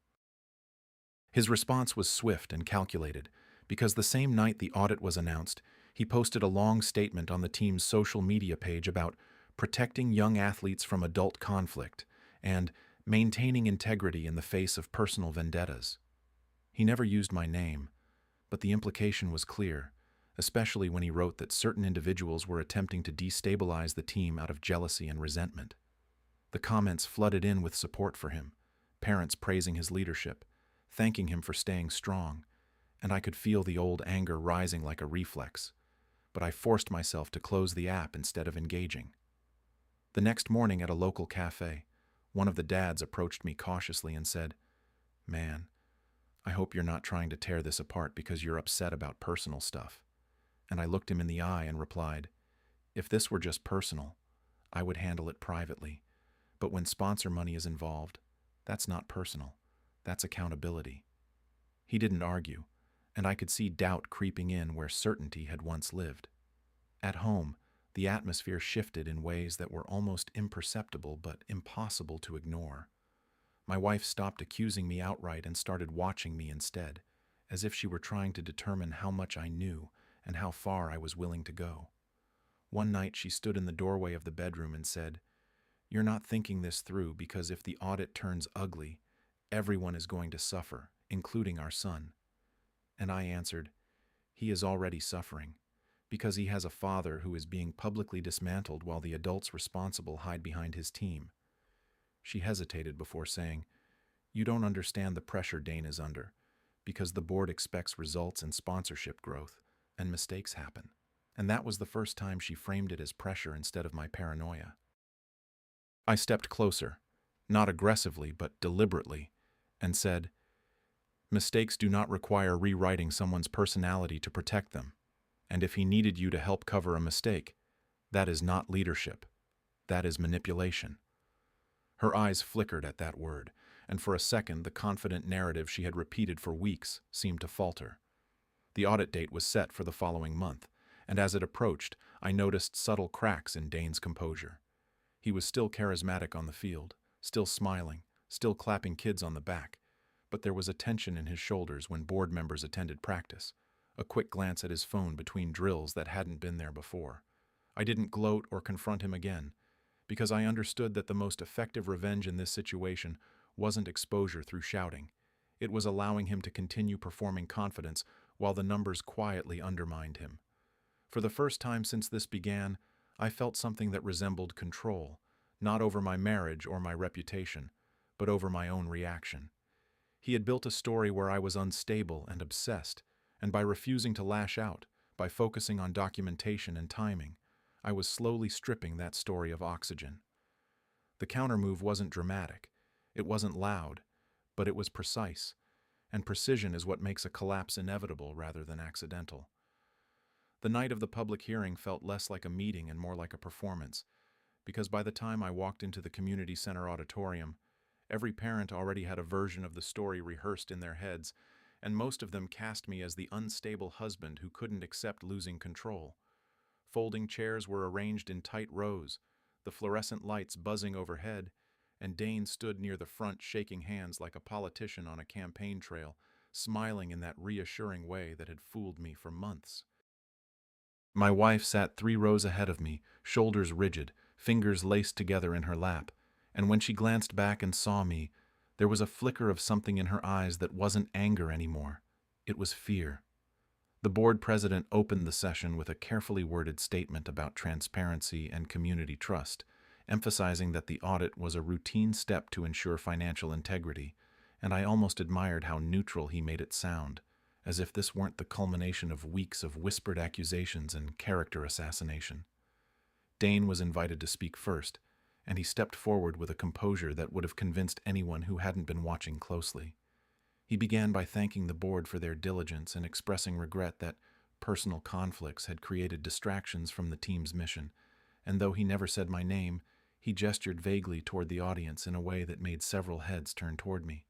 His response was swift and calculated, because the same night the audit was announced, he posted a long statement on the team's social media page about protecting young athletes from adult conflict and maintaining integrity in the face of personal vendettas. He never used my name, but the implication was clear, especially when he wrote that certain individuals were attempting to destabilize the team out of jealousy and resentment. The comments flooded in with support for him, parents praising his leadership, thanking him for staying strong, and I could feel the old anger rising like a reflex, but I forced myself to close the app instead of engaging. The next morning at a local cafe, one of the dads approached me cautiously and said, "Man, I hope you're not trying to tear this apart because you're upset about personal stuff." And I looked him in the eye and replied, "If this were just personal, I would handle it privately. But when sponsor money is involved, that's not personal. That's accountability." He didn't argue, and I could see doubt creeping in where certainty had once lived. At home, the atmosphere shifted in ways that were almost imperceptible but impossible to ignore. My wife stopped accusing me outright and started watching me instead, as if she were trying to determine how much I knew and how far I was willing to go. One night she stood in the doorway of the bedroom and said, "You're not thinking this through because if the audit turns ugly, everyone is going to suffer, including our son." And I answered, "He is already suffering, because he has a father who is being publicly dismantled while the adults responsible hide behind his team." She hesitated before saying, "You don't understand the pressure Dane is under, because the board expects results and sponsorship growth, and mistakes happen." And that was the first time she framed it as pressure instead of my paranoia. I stepped closer, not aggressively but deliberately, and said, "Mistakes do not require rewriting someone's personality to protect them, and if he needed you to help cover a mistake, that is not leadership. That is manipulation." Her eyes flickered at that word, and for a second the confident narrative she had repeated for weeks seemed to falter. The audit date was set for the following month, and as it approached, I noticed subtle cracks in Dane's composure. He was still charismatic on the field, still smiling, still clapping kids on the back, but there was a tension in his shoulders when board members attended practice, a quick glance at his phone between drills that hadn't been there before. I didn't gloat or confront him again, because I understood that the most effective revenge in this situation wasn't exposure through shouting. It was allowing him to continue performing confidence while the numbers quietly undermined him. For the first time since this began, I felt something that resembled control, not over my marriage or my reputation, but over my own reaction. He had built a story where I was unstable and obsessed, and by refusing to lash out, by focusing on documentation and timing, I was slowly stripping that story of oxygen. The countermove wasn't dramatic, it wasn't loud, but it was precise, and precision is what makes a collapse inevitable rather than accidental. The night of the public hearing felt less like a meeting and more like a performance, because by the time I walked into the community center auditorium, every parent already had a version of the story rehearsed in their heads, and most of them cast me as the unstable husband who couldn't accept losing control. Folding chairs were arranged in tight rows, the fluorescent lights buzzing overhead, and Dane stood near the front shaking hands like a politician on a campaign trail, smiling in that reassuring way that had fooled me for months. My wife sat 3 rows ahead of me, shoulders rigid, fingers laced together in her lap, and when she glanced back and saw me, there was a flicker of something in her eyes that wasn't anger anymore. It was fear. The board president opened the session with a carefully worded statement about transparency and community trust, emphasizing that the audit was a routine step to ensure financial integrity, and I almost admired how neutral he made it sound, as if this weren't the culmination of weeks of whispered accusations and character assassination. Dane was invited to speak first, and he stepped forward with a composure that would have convinced anyone who hadn't been watching closely. He began by thanking the board for their diligence and expressing regret that personal conflicts had created distractions from the team's mission, and though he never said my name, he gestured vaguely toward the audience in a way that made several heads turn toward me.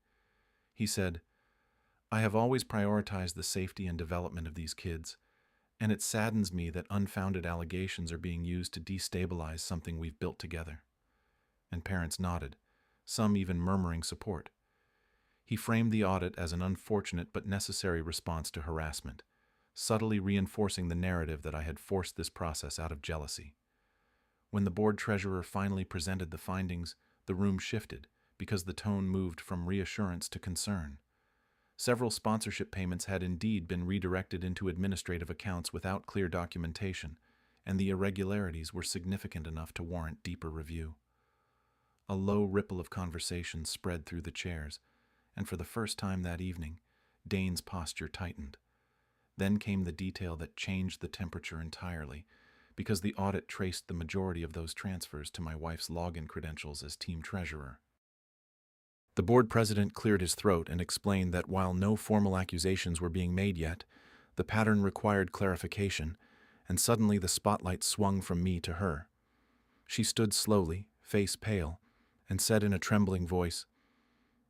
He said, "I have always prioritized the safety and development of these kids, and it saddens me that unfounded allegations are being used to destabilize something we've built together." And parents nodded, some even murmuring support. He framed the audit as an unfortunate but necessary response to harassment, subtly reinforcing the narrative that I had forced this process out of jealousy. When the board treasurer finally presented the findings, the room shifted because the tone moved from reassurance to concern. Several sponsorship payments had indeed been redirected into administrative accounts without clear documentation, and the irregularities were significant enough to warrant deeper review. A low ripple of conversation spread through the chairs, and for the first time that evening, Dane's posture tightened. Then came the detail that changed the temperature entirely, because the audit traced the majority of those transfers to my wife's login credentials as team treasurer. The board president cleared his throat and explained that while no formal accusations were being made yet, the pattern required clarification, and suddenly the spotlight swung from me to her. She stood slowly, face pale, and said in a trembling voice,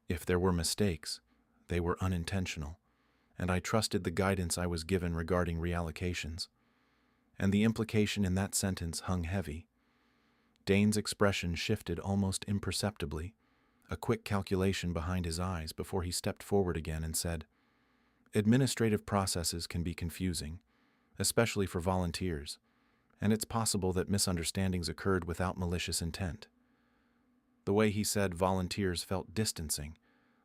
"If there were mistakes, they were unintentional, and I trusted the guidance I was given regarding reallocations." And the implication in that sentence hung heavy. Dane's expression shifted almost imperceptibly, a quick calculation behind his eyes before he stepped forward again and said, "Administrative processes can be confusing, especially for volunteers, and it's possible that misunderstandings occurred without malicious intent." The way he said volunteers felt distancing,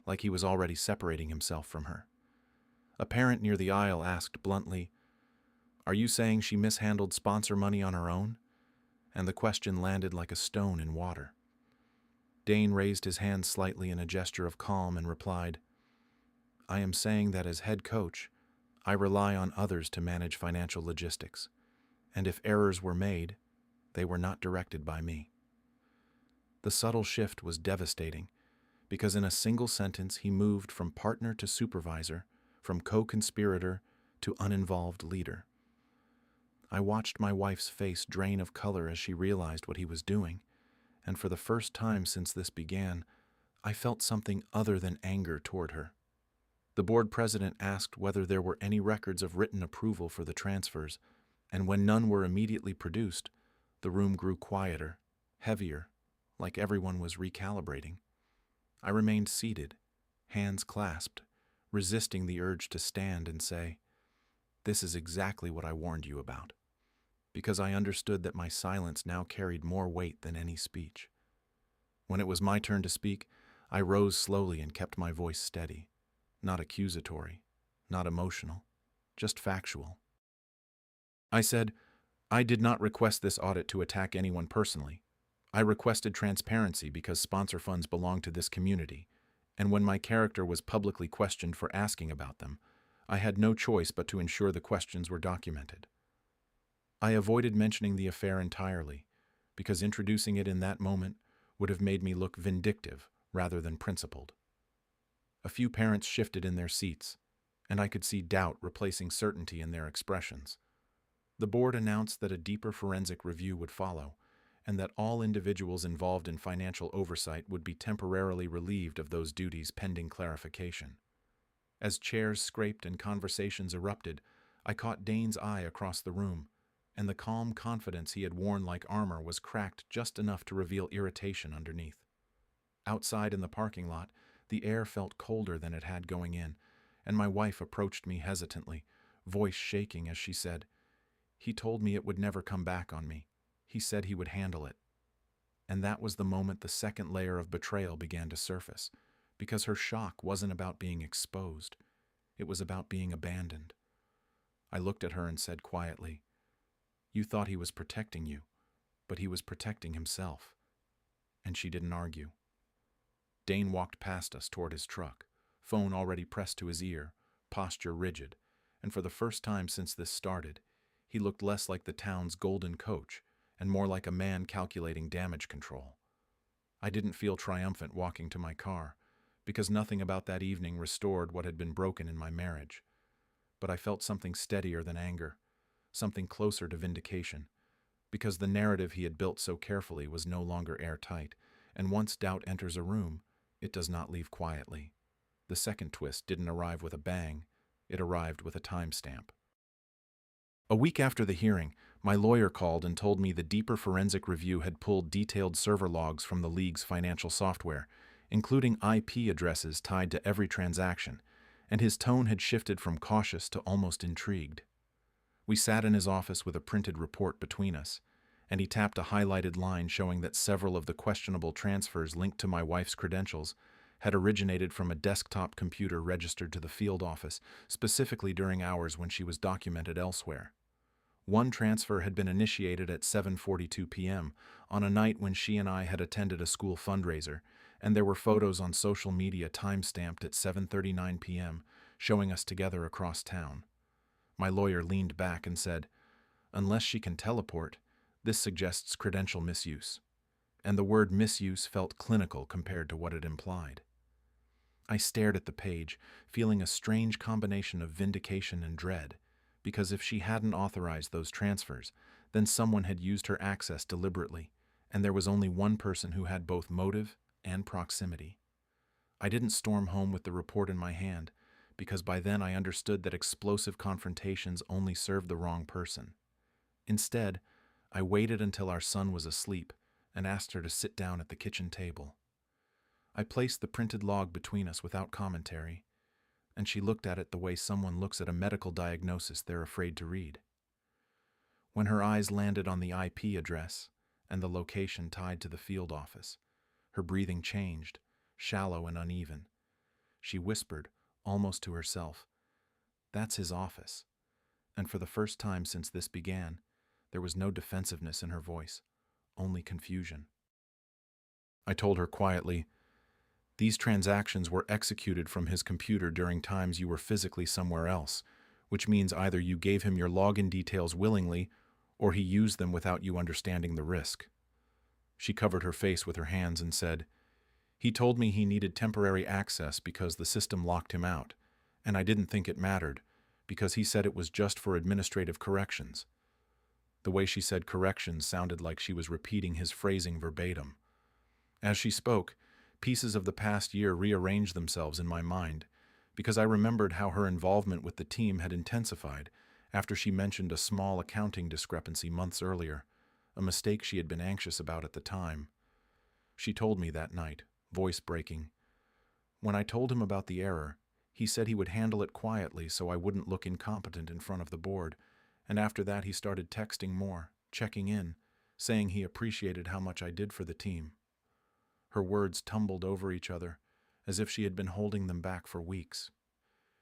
like he was already separating himself from her. A parent near the aisle asked bluntly, "Are you saying she mishandled sponsor money on her own?" And the question landed like a stone in water. Dane raised his hand slightly in a gesture of calm and replied, "I am saying that as head coach, I rely on others to manage financial logistics, and if errors were made, they were not directed by me." The subtle shift was devastating, because in a single sentence he moved from partner to supervisor, from co-conspirator to uninvolved leader. I watched my wife's face drain of color as she realized what he was doing, and for the first time since this began, I felt something other than anger toward her. The board president asked whether there were any records of written approval for the transfers, and when none were immediately produced, the room grew quieter, heavier, like everyone was recalibrating. I remained seated, hands clasped, resisting the urge to stand and say, "This is exactly what I warned you about," because I understood that my silence now carried more weight than any speech. When it was my turn to speak, I rose slowly and kept my voice steady, not accusatory, not emotional, just factual. I said, "I did not request this audit to attack anyone personally. I requested transparency because sponsor funds belong to this community, and when my character was publicly questioned for asking about them, I had no choice but to ensure the questions were documented. I avoided mentioning the affair entirely, because introducing it in that moment would have made me look vindictive rather than principled." A few parents shifted in their seats, and I could see doubt replacing certainty in their expressions. The board announced that a deeper forensic review would follow, and that all individuals involved in financial oversight would be temporarily relieved of those duties pending clarification. As chairs scraped and conversations erupted, I caught Dane's eye across the room, and the calm confidence he had worn like armor was cracked just enough to reveal irritation underneath. Outside in the parking lot, the air felt colder than it had going in, and my wife approached me hesitantly, voice shaking as she said, "He told me it would never come back on me. He said he would handle it." And that was the moment the second layer of betrayal began to surface, because her shock wasn't about being exposed. It was about being abandoned. I looked at her and said quietly, "You thought he was protecting you, but he was protecting himself." And she didn't argue. Dane walked past us toward his truck, phone already pressed to his ear, posture rigid, and for the first time since this started, he looked less like the town's golden coach and more like a man calculating damage control. I didn't feel triumphant walking to my car, because nothing about that evening restored what had been broken in my marriage. But I felt something steadier than anger, something closer to vindication, because the narrative he had built so carefully was no longer airtight, and once doubt enters a room, it does not leave quietly. The second twist didn't arrive with a bang, it arrived with a timestamp. A week after the hearing, my lawyer called and told me the deeper forensic review had pulled detailed server logs from the league's financial software, including IP addresses tied to every transaction, and his tone had shifted from cautious to almost intrigued. We sat in his office with a printed report between us, and he tapped a highlighted line showing that several of the questionable transfers linked to my wife's credentials had originated from a desktop computer registered to the field office, specifically during hours when she was documented elsewhere. One transfer had been initiated at 7:42 p.m. on a night when she and I had attended a school fundraiser, and there were photos on social media time-stamped at 7:39 p.m. showing us together across town. My lawyer leaned back and said, "Unless she can teleport, this suggests credential misuse." And the word misuse felt clinical compared to what it implied. I stared at the page, feeling a strange combination of vindication and dread, because if she hadn't authorized those transfers, then someone had used her access deliberately, and there was only one person who had both motive and proximity. I didn't storm home with the report in my hand, because by then I understood that explosive confrontations only served the wrong person. Instead, I waited until our son was asleep and asked her to sit down at the kitchen table. I placed the printed log between us without commentary, and she looked at it the way someone looks at a medical diagnosis they're afraid to read. When her eyes landed on the IP address and the location tied to the field office, her breathing changed, shallow and uneven. She whispered, almost to herself, "That's his office." And for the first time since this began, there was no defensiveness in her voice, only confusion. I told her quietly, "These transactions were executed from his computer during times you were physically somewhere else, which means either you gave him your login details willingly, or he used them without you understanding the risk." She covered her face with her hands and said, "He told me he needed temporary access because the system locked him out, and I didn't think it mattered, because he said it was just for administrative corrections." The way she said corrections sounded like she was repeating his phrasing verbatim, As she spoke, pieces of the past year rearranged themselves in my mind, because I remembered how her involvement with the team had intensified after she mentioned a small accounting discrepancy months earlier, a mistake she had been anxious about at the time. She told me that night, voice breaking. When I told him about the error, he said he would handle it quietly so I wouldn't look incompetent in front of the board, and after that he started texting more, checking in, saying he appreciated how much I did for the team. Her words tumbled over each other, as if she had been holding them back for weeks.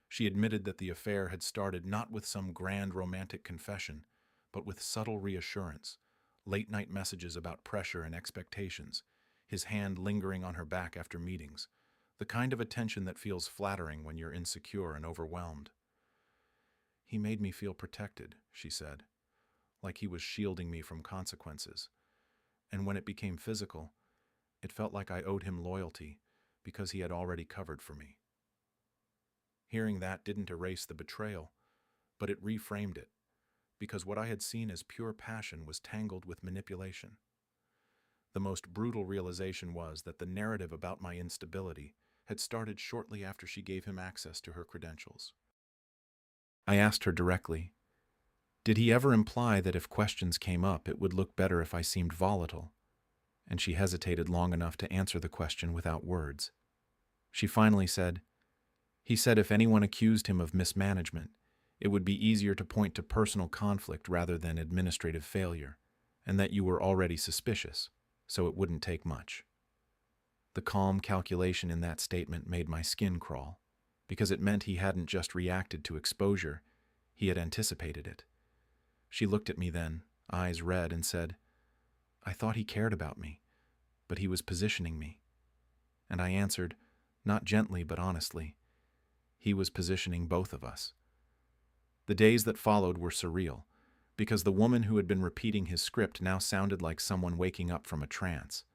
She admitted that the affair had started not with some grand romantic confession, but with subtle reassurance, late-night messages about pressure and expectations, his hand lingering on her back after meetings, the kind of attention that feels flattering when you're insecure and overwhelmed. He made me feel protected, she said, like he was shielding me from consequences. And when it became physical, it felt like I owed him loyalty because he had already covered for me. Hearing that didn't erase the betrayal, but it reframed it, because what I had seen as pure passion was tangled with manipulation. The most brutal realization was that the narrative about my instability had started shortly after she gave him access to her credentials. I asked her directly, did he ever imply that if questions came up, it would look better if I seemed volatile? And she hesitated long enough to answer the question without words. She finally said, he said if anyone accused him of mismanagement, it would be easier to point to personal conflict rather than administrative failure, and that you were already suspicious, so it wouldn't take much. The calm calculation in that statement made my skin crawl, because it meant he hadn't just reacted to exposure, he had anticipated it. She looked at me then, eyes red, and said, I thought he cared about me, but he was positioning me. And I answered, not gently but honestly, he was positioning both of us. The days that followed were surreal, because the woman who had been repeating his script now sounded like someone waking up from a trance.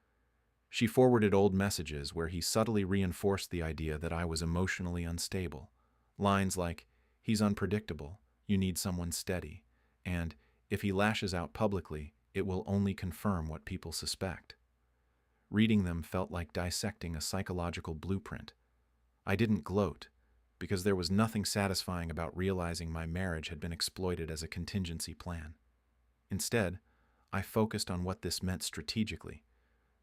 She forwarded old messages where he subtly reinforced the idea that I was emotionally unstable. Lines like, he's unpredictable, you need someone steady, and if he lashes out publicly, it will only confirm what people suspect. Reading them felt like dissecting a psychological blueprint. I didn't gloat, because there was nothing satisfying about realizing my marriage had been exploited as a contingency plan. Instead, I focused on what this meant strategically,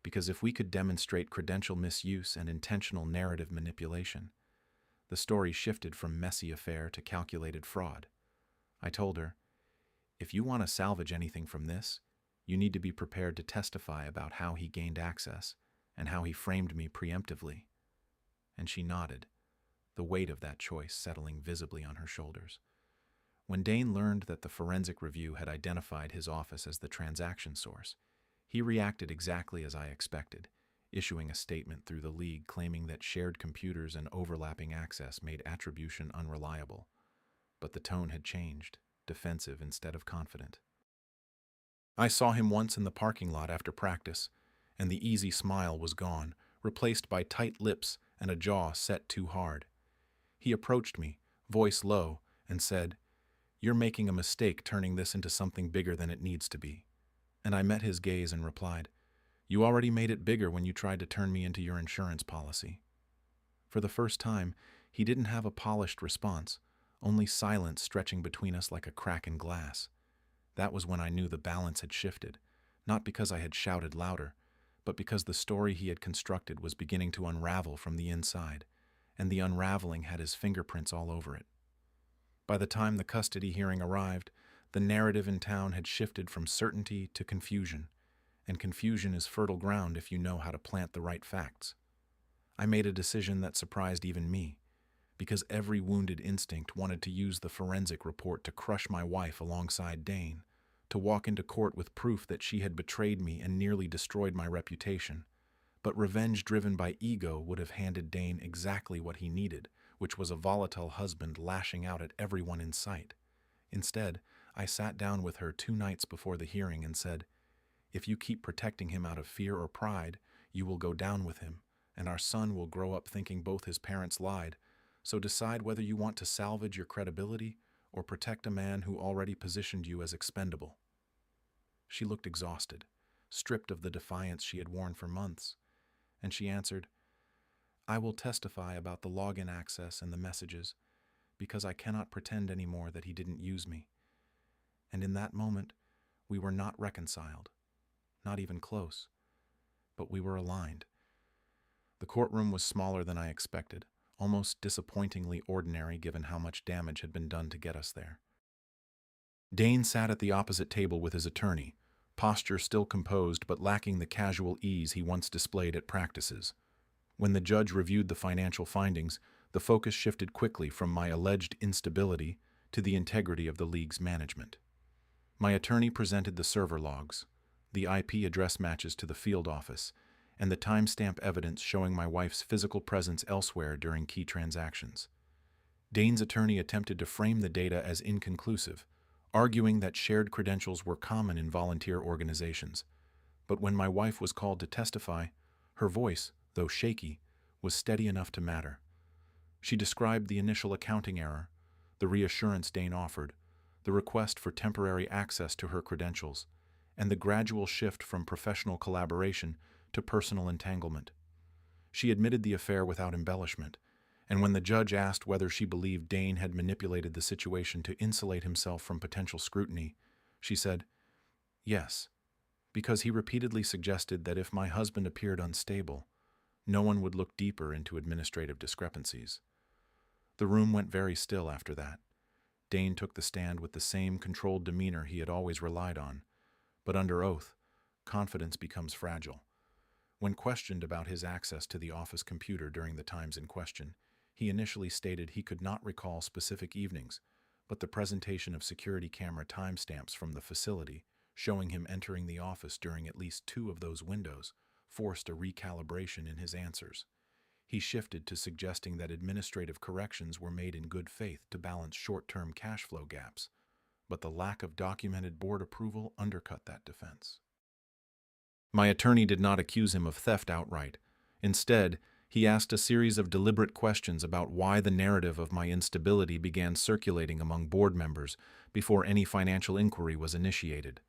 because if we could demonstrate credential misuse and intentional narrative manipulation, the story shifted from messy affair to calculated fraud. I told her, if you want to salvage anything from this, you need to be prepared to testify about how he gained access and how he framed me preemptively. And she nodded, the weight of that choice settling visibly on her shoulders. When Dane learned that the forensic review had identified his office as the transaction source, he reacted exactly as I expected, issuing a statement through the league claiming that shared computers and overlapping access made attribution unreliable. But the tone had changed, defensive instead of confident. I saw him once in the parking lot after practice, and the easy smile was gone, replaced by tight lips and a jaw set too hard. He approached me, voice low, and said, "You're making a mistake turning this into something bigger than it needs to be." And I met his gaze and replied, "You already made it bigger when you tried to turn me into your insurance policy." For the first time, he didn't have a polished response, only silence stretching between us like a crack in glass. That was when I knew the balance had shifted, not because I had shouted louder, but because the story he had constructed was beginning to unravel from the inside, and the unraveling had his fingerprints all over it. By the time the custody hearing arrived, the narrative in town had shifted from certainty to confusion, and confusion is fertile ground if you know how to plant the right facts. I made a decision that surprised even me, because every wounded instinct wanted to use the forensic report to crush my wife alongside Dane, to walk into court with proof that she had betrayed me and nearly destroyed my reputation. But revenge driven by ego would have handed Dane exactly what he needed, which was a volatile husband lashing out at everyone in sight. Instead, I sat down with her 2 nights before the hearing and said, "If you keep protecting him out of fear or pride, you will go down with him, and our son will grow up thinking both his parents lied. So decide whether you want to salvage your credibility or protect a man who already positioned you as expendable." She looked exhausted, stripped of the defiance she had worn for months, and she answered, "I will testify about the login access and the messages, because I cannot pretend anymore that he didn't use me." And in that moment, we were not reconciled, not even close, but we were aligned. The courtroom was smaller than I expected, almost disappointingly ordinary given how much damage had been done to get us there. Dane sat at the opposite table with his attorney, posture still composed but lacking the casual ease he once displayed at practices. When the judge reviewed the financial findings, the focus shifted quickly from my alleged instability to the integrity of the league's management. My attorney presented the server logs, the IP address matches to the field office, and the timestamp evidence showing my wife's physical presence elsewhere during key transactions. Dane's attorney attempted to frame the data as inconclusive, arguing that shared credentials were common in volunteer organizations. But when my wife was called to testify, her voice, though shaky, was steady enough to matter. She described the initial accounting error, the reassurance Dane offered, the request for temporary access to her credentials, and the gradual shift from professional collaboration to personal entanglement. She admitted the affair without embellishment, and when the judge asked whether she believed Dane had manipulated the situation to insulate himself from potential scrutiny, she said, "Yes, because he repeatedly suggested that if my husband appeared unstable, no one would look deeper into administrative discrepancies." The room went very still after that. Dane took the stand with the same controlled demeanor he had always relied on, but under oath, confidence becomes fragile. When questioned about his access to the office computer during the times in question, he initially stated he could not recall specific evenings, but the presentation of security camera timestamps from the facility, showing him entering the office during at least 2 of those windows, forced a recalibration in his answers. He shifted to suggesting that administrative corrections were made in good faith to balance short-term cash flow gaps, but the lack of documented board approval undercut that defense. My attorney did not accuse him of theft outright. Instead, he asked a series of deliberate questions about why the narrative of my instability began circulating among board members before any financial inquiry was initiated.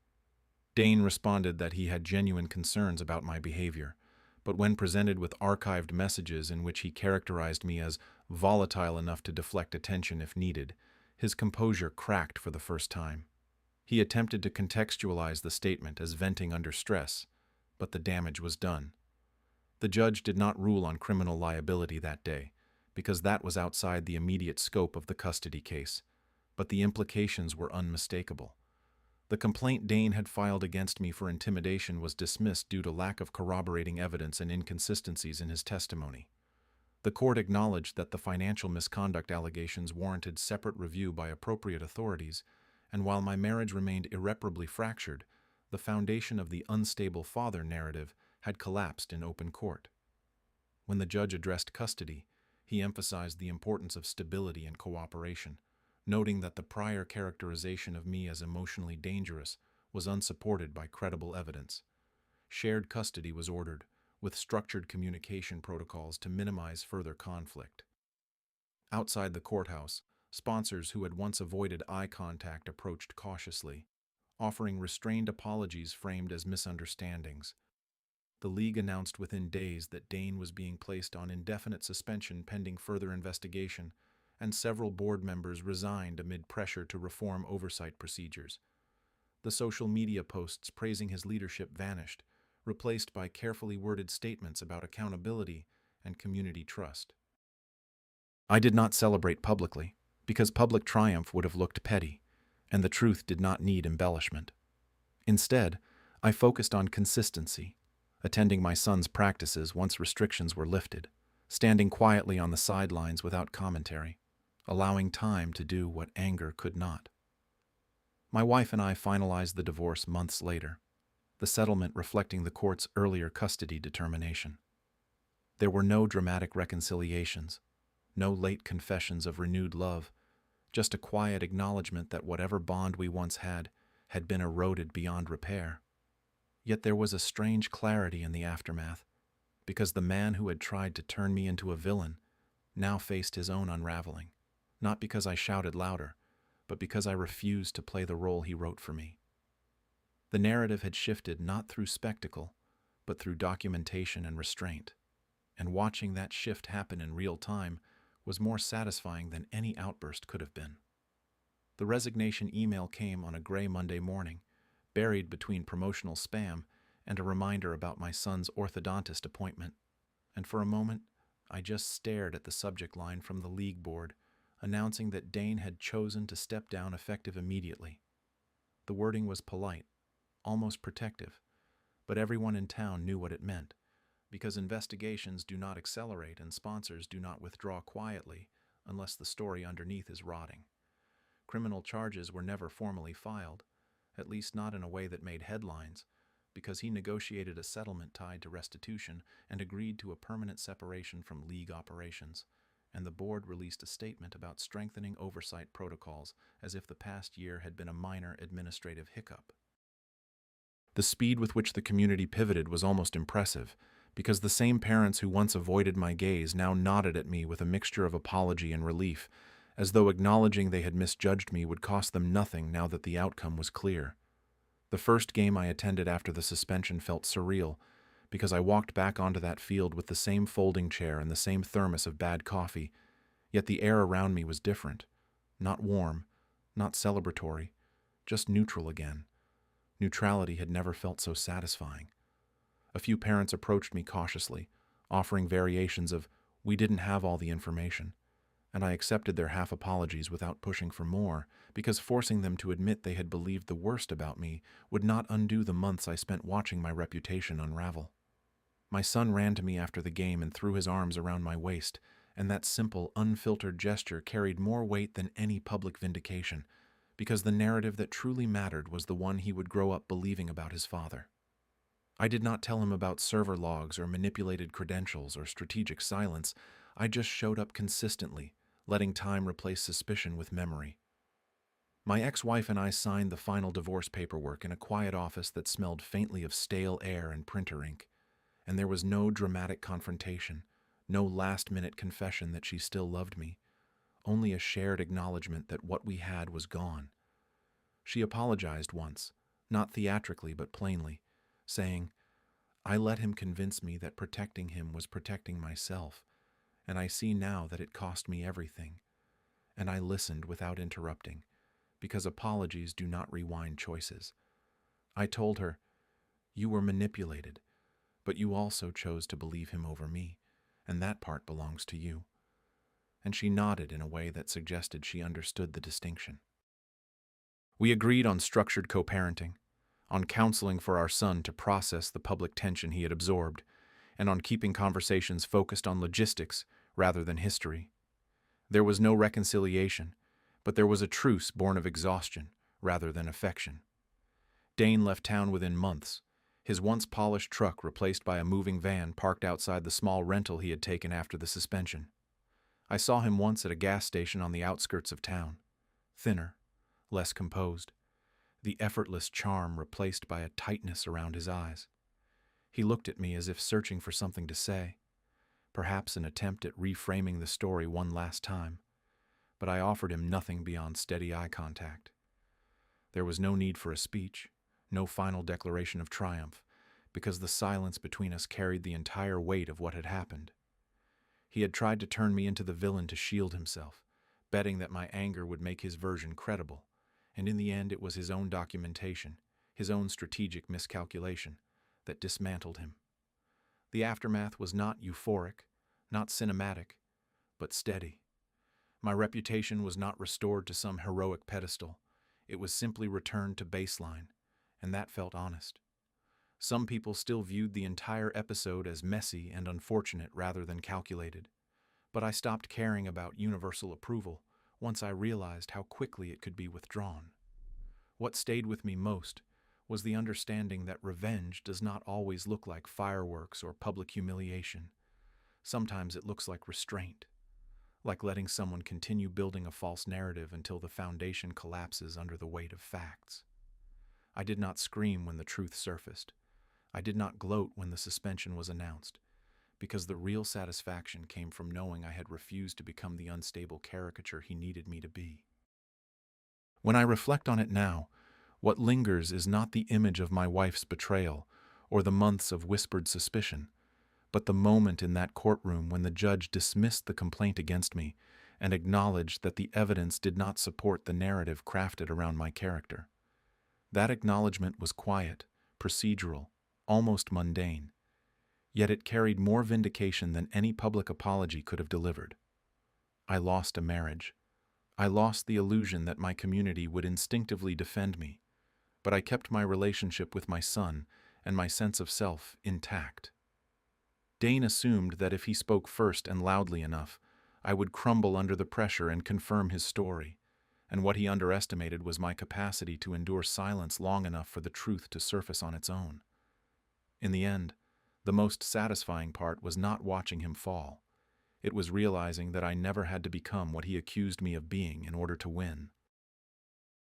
Dane responded that he had genuine concerns about my behavior, but when presented with archived messages in which he characterized me as volatile enough to deflect attention if needed, his composure cracked for the first time. He attempted to contextualize the statement as venting under stress, but the damage was done. The judge did not rule on criminal liability that day, because that was outside the immediate scope of the custody case, but the implications were unmistakable. The complaint Dane had filed against me for intimidation was dismissed due to lack of corroborating evidence and inconsistencies in his testimony. The court acknowledged that the financial misconduct allegations warranted separate review by appropriate authorities, and while my marriage remained irreparably fractured, the foundation of the unstable father narrative had collapsed in open court. When the judge addressed custody, he emphasized the importance of stability and cooperation, noting that the prior characterization of me as emotionally dangerous was unsupported by credible evidence. Shared custody was ordered, with structured communication protocols to minimize further conflict. Outside the courthouse, sponsors who had once avoided eye contact approached cautiously, offering restrained apologies framed as misunderstandings. The league announced within days that Dane was being placed on indefinite suspension pending further investigation, and several board members resigned amid pressure to reform oversight procedures. The social media posts praising his leadership vanished, replaced by carefully worded statements about accountability and community trust. I did not celebrate publicly, because public triumph would have looked petty, and the truth did not need embellishment. Instead, I focused on consistency, attending my son's practices once restrictions were lifted, standing quietly on the sidelines without commentary, allowing time to do what anger could not. My wife and I finalized the divorce months later, the settlement reflecting the court's earlier custody determination. There were no dramatic reconciliations, no late confessions of renewed love, just a quiet acknowledgement that whatever bond we once had been eroded beyond repair. Yet there was a strange clarity in the aftermath, because the man who had tried to turn me into a villain now faced his own unraveling, not because I shouted louder, but because I refused to play the role he wrote for me. The narrative had shifted not through spectacle, but through documentation and restraint. and watching that shift happen in real time was more satisfying than any outburst could have been. The resignation email came on a gray Monday morning, buried between promotional spam and a reminder about my son's orthodontist appointment, and for a moment, I just stared at the subject line from the league board, announcing that Dane had chosen to step down effective immediately. The wording was polite, almost protective, but everyone in town knew what it meant, because investigations do not accelerate and sponsors do not withdraw quietly unless the story underneath is rotting. Criminal charges were never formally filed, at least not in a way that made headlines, because he negotiated a settlement tied to restitution and agreed to a permanent separation from league operations, and the board released a statement about strengthening oversight protocols as if the past year had been a minor administrative hiccup. The speed with which the community pivoted was almost impressive, because the same parents who once avoided my gaze now nodded at me with a mixture of apology and relief, as though acknowledging they had misjudged me would cost them nothing now that the outcome was clear. The first game I attended after the suspension felt surreal, because I walked back onto that field with the same folding chair and the same thermos of bad coffee, yet the air around me was different. Not warm, not celebratory, just neutral again. Neutrality had never felt so satisfying. A few parents approached me cautiously, offering variations of, "We didn't have all the information," and I accepted their half-apologies without pushing for more, because forcing them to admit they had believed the worst about me would not undo the months I spent watching my reputation unravel. My son ran to me after the game and threw his arms around my waist, and that simple, unfiltered gesture carried more weight than any public vindication, because the narrative that truly mattered was the one he would grow up believing about his father. I did not tell him about server logs or manipulated credentials or strategic silence. I just showed up consistently, letting time replace suspicion with memory. My ex-wife and I signed the final divorce paperwork in a quiet office that smelled faintly of stale air and printer ink, and there was no dramatic confrontation, no last-minute confession that she still loved me, only a shared acknowledgement that what we had was gone. She apologized once, not theatrically but plainly, saying, "I let him convince me that protecting him was protecting myself, and I see now that it cost me everything." And I listened without interrupting, because apologies do not rewind choices. I told her, "You were manipulated, but you also chose to believe him over me, and that part belongs to you." And she nodded in a way that suggested she understood the distinction. We agreed on structured co-parenting, on counseling for our son to process the public tension he had absorbed, and on keeping conversations focused on logistics rather than history. There was no reconciliation, but there was a truce born of exhaustion rather than affection. Dane left town within months, his once polished truck replaced by a moving van parked outside the small rental he had taken after the suspension. I saw him once at a gas station on the outskirts of town, thinner, less composed, the effortless charm replaced by a tightness around his eyes. He looked at me as if searching for something to say, perhaps an attempt at reframing the story one last time, but I offered him nothing beyond steady eye contact. There was no need for a speech, no final declaration of triumph, because the silence between us carried the entire weight of what had happened. He had tried to turn me into the villain to shield himself, betting that my anger would make his version credible, and in the end it was his own documentation, his own strategic miscalculation, that dismantled him. The aftermath was not euphoric, not cinematic, but steady. My reputation was not restored to some heroic pedestal. It was simply returned to baseline, and that felt honest. Some people still viewed the entire episode as messy and unfortunate rather than calculated, but I stopped caring about universal approval once I realized how quickly it could be withdrawn. What stayed with me most was the understanding that revenge does not always look like fireworks or public humiliation. Sometimes it looks like restraint, like letting someone continue building a false narrative until the foundation collapses under the weight of facts. I did not scream when the truth surfaced. I did not gloat when the suspension was announced, because the real satisfaction came from knowing I had refused to become the unstable caricature he needed me to be. When I reflect on it now, what lingers is not the image of my wife's betrayal or the months of whispered suspicion, but the moment in that courtroom when the judge dismissed the complaint against me and acknowledged that the evidence did not support the narrative crafted around my character. That acknowledgement was quiet, procedural, almost mundane, yet it carried more vindication than any public apology could have delivered. I lost a marriage. I lost the illusion that my community would instinctively defend me, but I kept my relationship with my son and my sense of self intact. Dane assumed that if he spoke first and loudly enough, I would crumble under the pressure and confirm his story, and what he underestimated was my capacity to endure silence long enough for the truth to surface on its own. In the end, the most satisfying part was not watching him fall. It was realizing that I never had to become what he accused me of being in order to win.